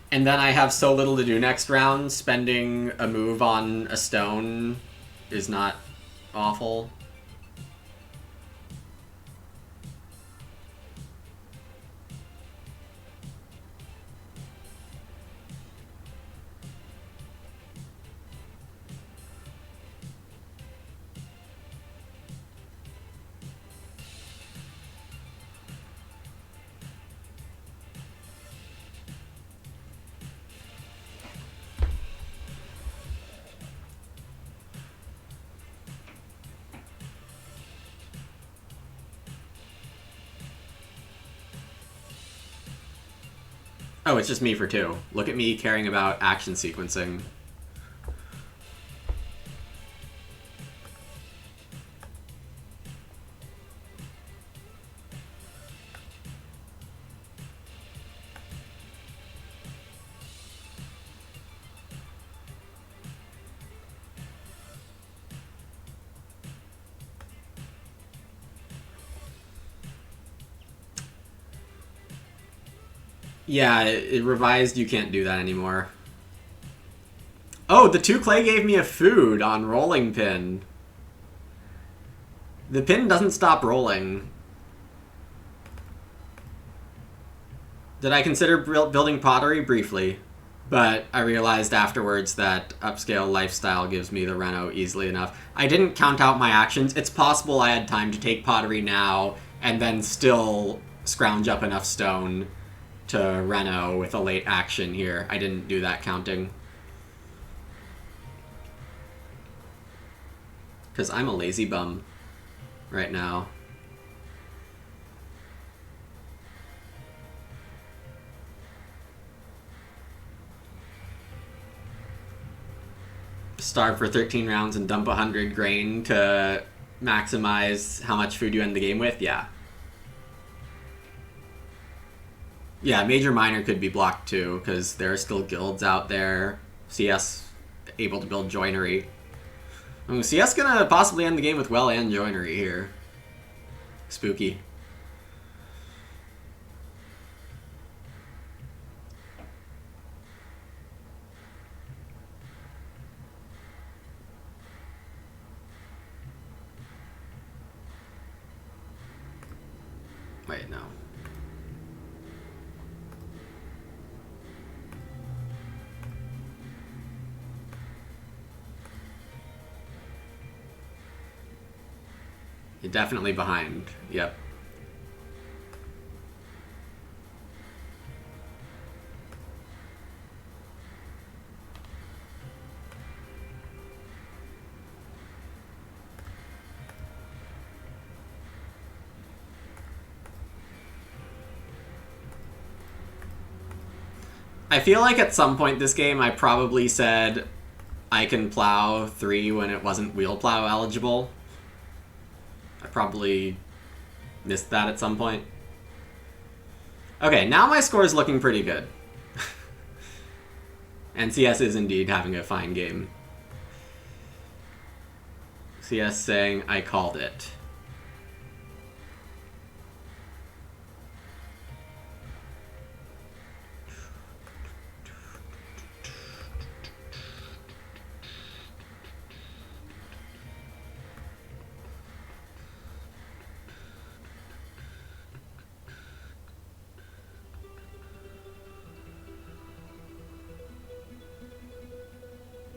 And then I have so little to do next round, spending a move on a stone is not awful. Oh, it's just me for 2. Look at me caring about action sequencing. Yeah, it revised you can't do that anymore. Oh, the 2 clay gave me a food on rolling pin. The pin doesn't stop rolling. Did I consider building pottery? Briefly. But I realized afterwards that upscale lifestyle gives me the Reno easily enough. I didn't count out my actions. It's possible I had time to take pottery now and then still scrounge up enough stone to Reno with a late action here. I didn't do that counting. Because I'm a lazy bum right now. Starve for 13 rounds and dump 100 grain to maximize how much food you end the game with? Yeah. Yeah, Major Minor could be blocked too, because there are still guilds out there. CS able to build joinery. CS gonna possibly end the game with well and joinery here. Spooky. Wait, no. You're definitely behind. Yep. I feel like at some point this game I probably said I can plow 3 when it wasn't wheel plow eligible. I probably missed that at some point. Okay, now my score is looking pretty good. And CS is indeed having a fine game. CS saying, I called it.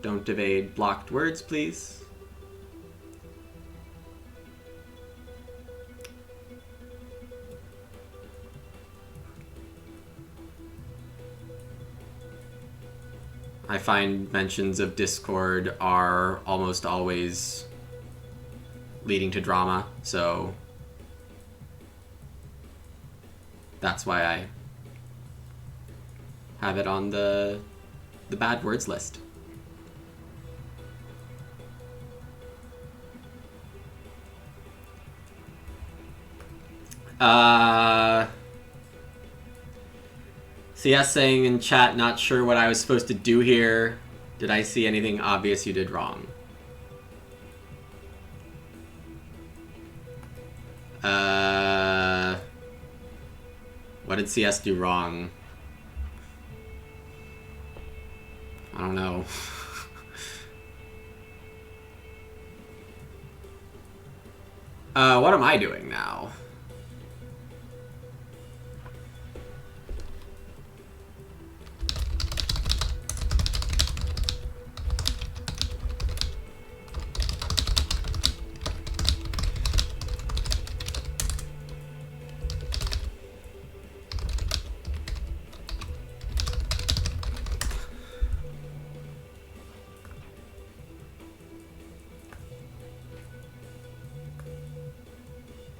Don't evade blocked words, please. I find mentions of Discord are almost always leading to drama, so that's why I have it on the bad words list. CS saying in chat, not sure what I was supposed to do here. Did I see anything obvious you did wrong? What did CS do wrong? I don't know. What am I doing now?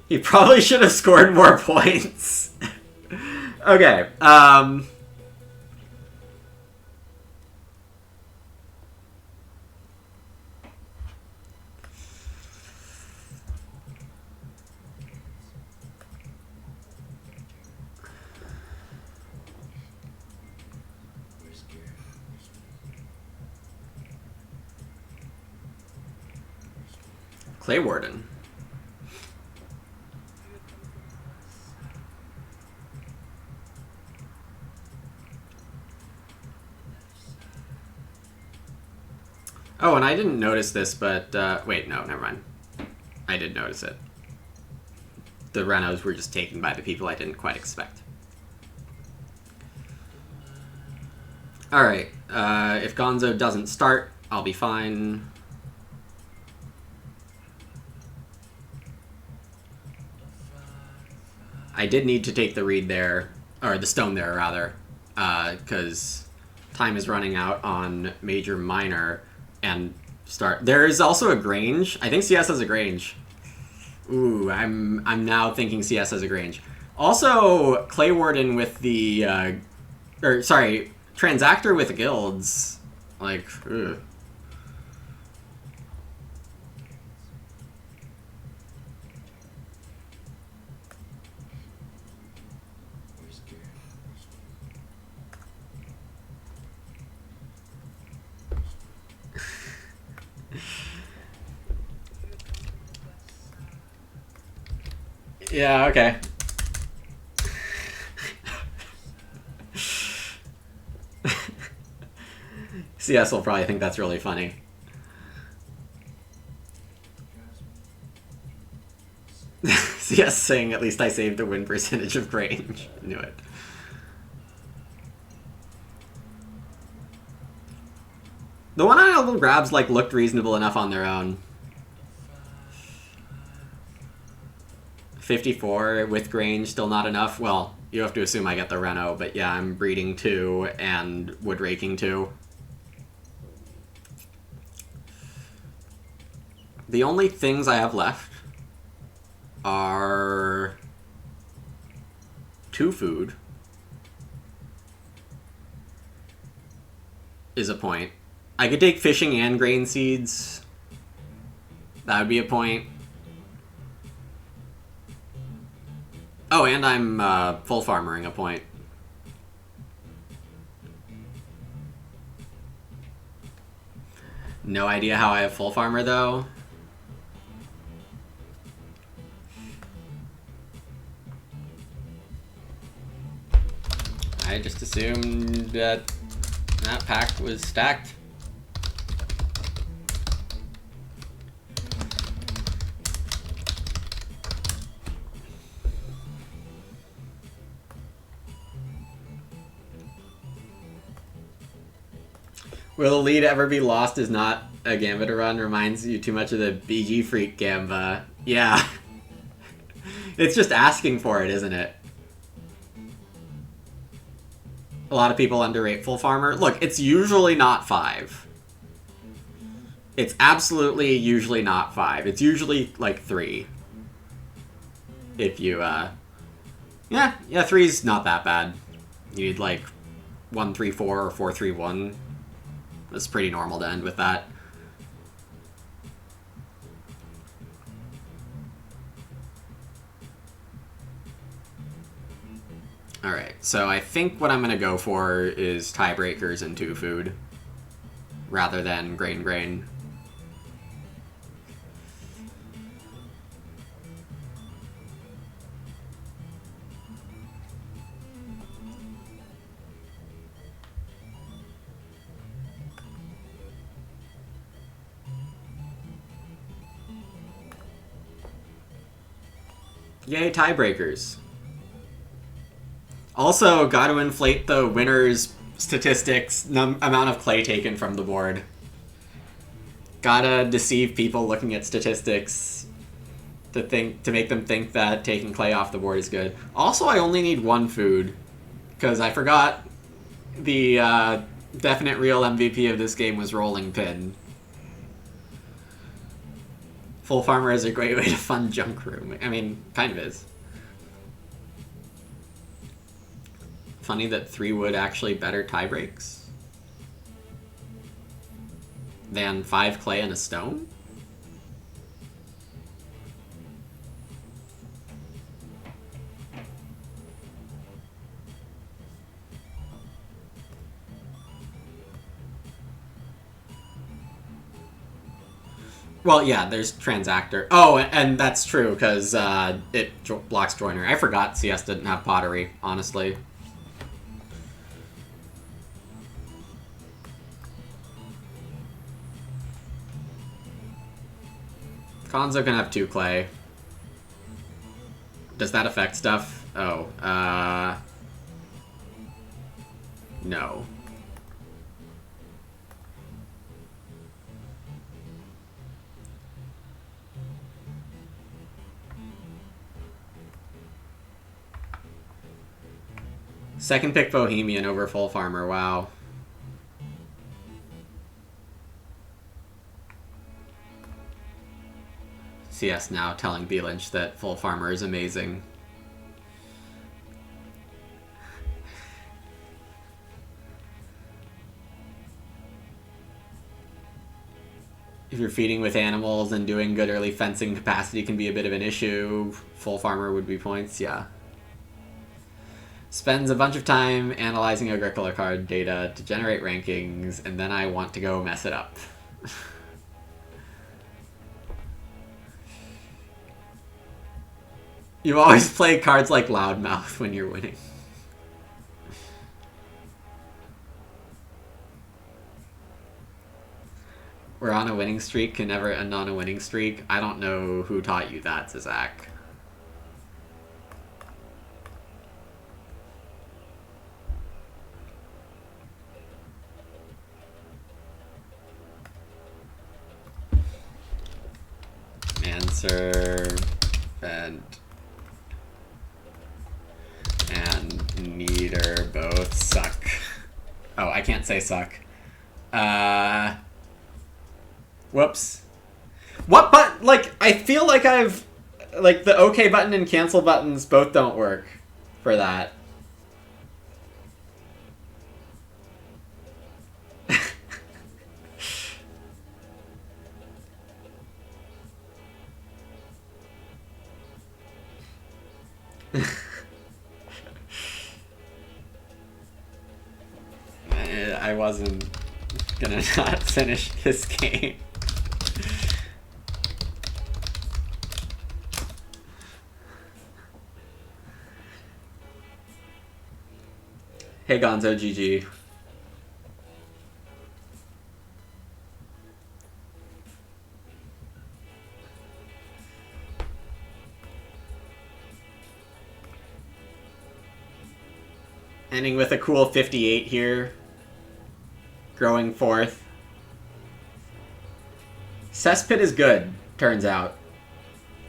He probably should have scored more points. Okay, Clay Warden. Oh, and I didn't notice this, but, wait, no, never mind. I did notice it. The Renos were just taken by the people I didn't quite expect. Alright, if Gonzo doesn't start, I'll be fine. I did need to take the reed there, or the stone there, rather, because time is running out on Major Minor. And start. There is also a Grange. I think CS has a Grange. Ooh, I'm now thinking CS has a Grange. Also, Clay Warden with the, Transactor with guilds. Like, ugh. Yeah, okay. CS will probably think that's really funny. Yes, saying at least I saved the win percentage of Grange. Knew it. The one-on-elbow grabs, like, looked reasonable enough on their own. 54 with Grange, still not enough. Well, you have to assume I get the Reno, but yeah, I'm breeding 2 and wood raking 2. The only things I have left are 2 food is a point. I could take fishing and grain seeds. That would be a point. Oh, and I'm full farmering a point. No idea how I have full farmer, though. I just assumed that that pack was stacked. Will the lead ever be lost is not a Gamba to run. Reminds you too much of the BG Freak Gamba. Yeah. It's just asking for it, isn't it? A lot of people underrate full farmer. Look, it's usually not 5. It's absolutely usually not 5. It's usually like 3. If you, yeah, 3's not that bad. You need like 134 or 431. It's pretty normal to end with that. Alright, so I think what I'm going to go for is tiebreakers and 2 food, rather than grain. Yay, tiebreakers. Also, gotta inflate the winner's statistics, amount of clay taken from the board. Gotta deceive people looking at statistics to make them think that taking clay off the board is good. Also, I only need 1 food, because I forgot the definite real MVP of this game was Rolling Pin. Full farmer is a great way to fund junk room. I mean, kind of is. Funny that 3 wood actually better tie breaks than 5 clay and a stone? Well, yeah, there's Transactor. Oh, and that's true, because it blocks Joiner. I forgot CS didn't have pottery, honestly. Konzo can have 2 clay. Does that affect stuff? Oh, no. Second pick Bohemian over full farmer, wow. CS now telling B-Lynch that full farmer is amazing. If you're feeding with animals and doing good early fencing, capacity can be a bit of an issue. Full farmer would be points, yeah. Spends a bunch of time analyzing Agricola card data to generate rankings, and then I want to go mess it up. You always play cards like Loudmouth when you're winning. We're on a winning streak, can never end on a winning streak. I don't know who taught you that, Zizak. Servant and Neater both suck. Oh, I can't say suck. Whoops. What button? Like, I feel like I've... Like, the OK button and cancel buttons both don't work for that. I wasn't gonna not finish this game. Hey Gonzo, GG. Ending with a cool 58 here. Growing fourth. Cesspit is good, turns out.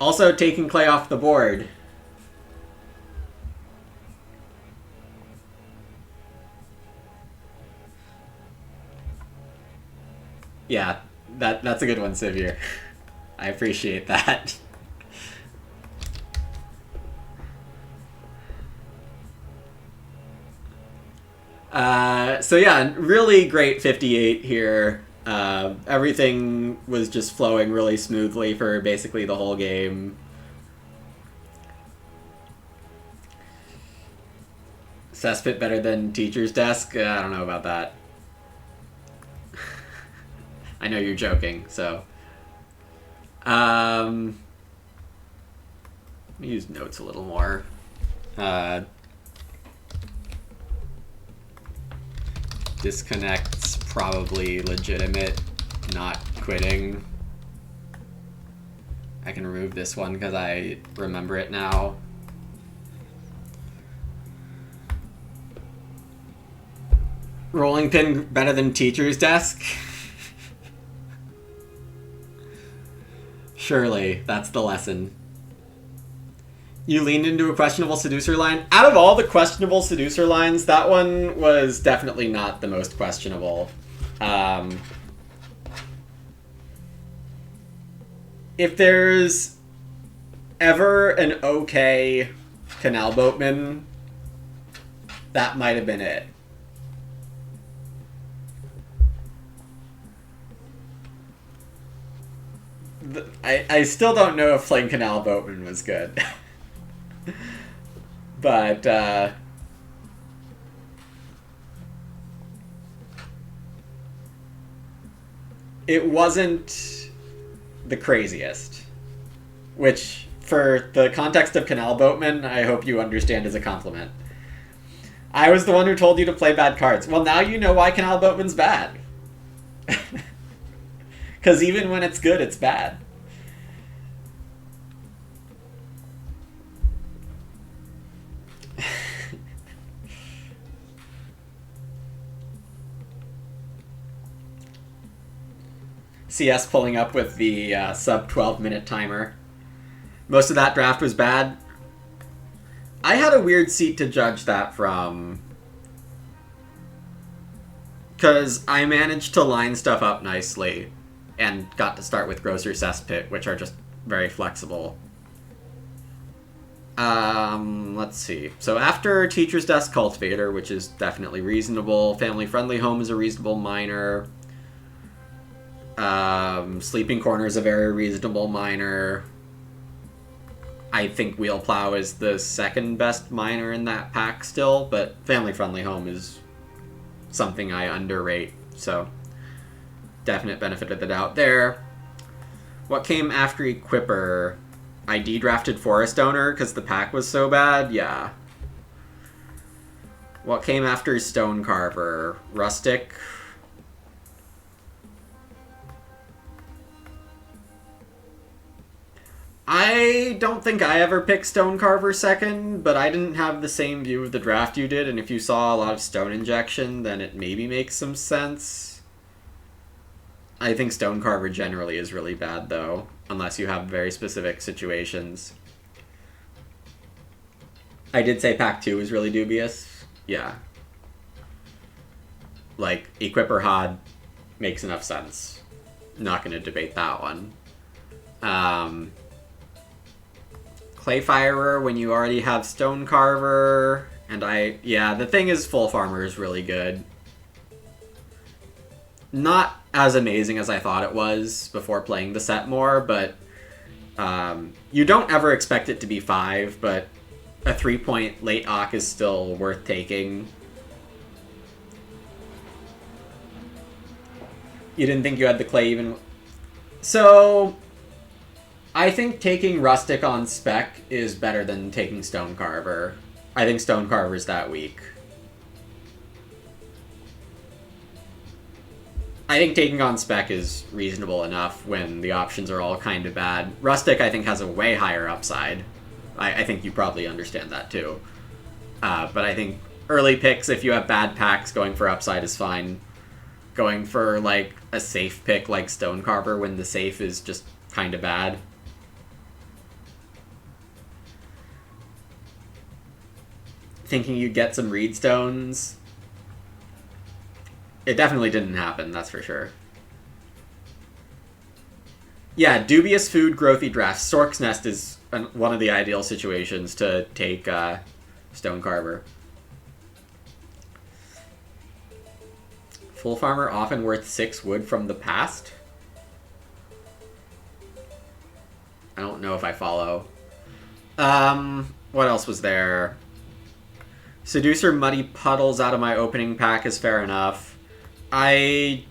Also taking clay off the board. Yeah, that's a good one, Sivir. I appreciate that. So yeah, really great 58 here. Everything was just flowing really smoothly for basically the whole game. Cesspit better than Teacher's Desk? I don't know about that. I know you're joking, so... let me use notes a little more. Disconnect's probably legitimate, not quitting. I can remove this one because I remember it now. Rolling pin better than Teacher's Desk? Surely, that's the lesson. You leaned into a questionable seducer line. Out of all the questionable seducer lines, that one was definitely not the most questionable. If there's ever an okay Canal Boatman, that might have been it. I still don't know if playing Canal Boatman was good. But, it wasn't the craziest. Which, for the context of Canal Boatman, I hope you understand as a compliment. I was the one who told you to play bad cards. Well, now you know why Canal Boatman's bad. Because even when it's good, it's bad. CS pulling up with the sub 12-minute timer. Most of that draft was bad. I had a weird seat to judge that from. Because I managed to line stuff up nicely and got to start with Grocer Cesspit, which are just very flexible. Let's see. So after Teacher's Desk, Cultivator, which is definitely reasonable. Family Friendly Home is a reasonable minor. Sleeping Corner is a very reasonable minor. I think Wheel Plow is the second best minor in that pack still, but Family Friendly Home is something I underrate, so definite benefit of the doubt there. What came after Equipper? I de-drafted Forest Owner because the pack was so bad? Yeah. What came after Stonecarver? Rustic? I don't think I ever picked Stonecarver second, but I didn't have the same view of the draft you did, and if you saw a lot of Stone Injection, then it maybe makes some sense. I think Stonecarver generally is really bad, though, unless you have very specific situations. I did say Pack 2 was really dubious. Yeah. Like, Equipper Hod makes enough sense. Not going to debate that one. Clayfirer when you already have Stonecarver, and the thing is Full Farmer is really good. Not as amazing as I thought it was before playing the set more, but you don't ever expect it to be 5, but a 3-point late Ock is still worth taking. You didn't think you had the Clay even... So, I think taking Rustic on spec is better than taking Stonecarver. I think Stonecarver's that weak. I think taking on spec is reasonable enough when the options are all kind of bad. Rustic, I think, has a way higher upside. I think you probably understand that, too. But I think early picks, if you have bad packs, going for upside is fine. Going for, like, a safe pick like Stonecarver when the safe is just kind of bad. Thinking you'd get some Reedstones. It definitely didn't happen, that's for sure. Yeah, dubious food, growthy drafts. Stork's Nest is one of the ideal situations to take Stonecarver. Full Farmer often worth 6 wood from the past? I don't know if I follow. What else was there? Seducer Muddy Puddles out of my opening pack is fair enough. I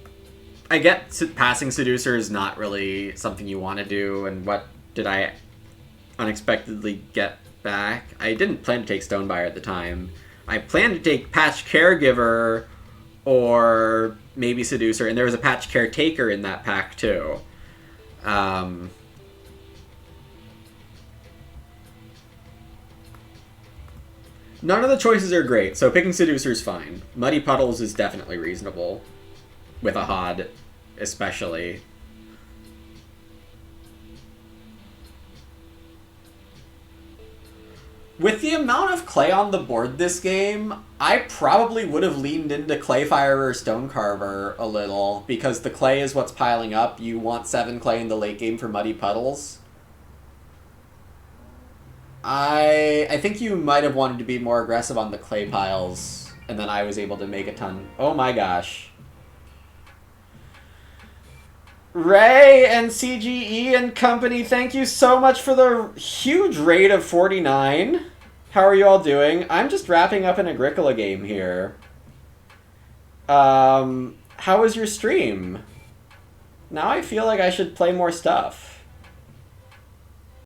get passing Seducer is not really something you want to do, and what did I unexpectedly get back? I didn't plan to take Stonebuyer at the time. I planned to take Patch Caregiver or maybe Seducer, and there was a Patch Caretaker in that pack too. None of the choices are great, so picking Seducer is fine. Muddy Puddles is definitely reasonable, with a Hod especially. With the amount of clay on the board this game, I probably would have leaned into Clayfire or Stonecarver a little, because the clay is what's piling up. You want 7 clay in the late game for Muddy Puddles. I think you might have wanted to be more aggressive on the clay piles, and then I was able to make a ton. Oh my gosh. Ray and CGE and company, thank you so much for the huge raid of 49. How are you all doing? I'm just wrapping up an Agricola game here. How was your stream? Now I feel like I should play more stuff.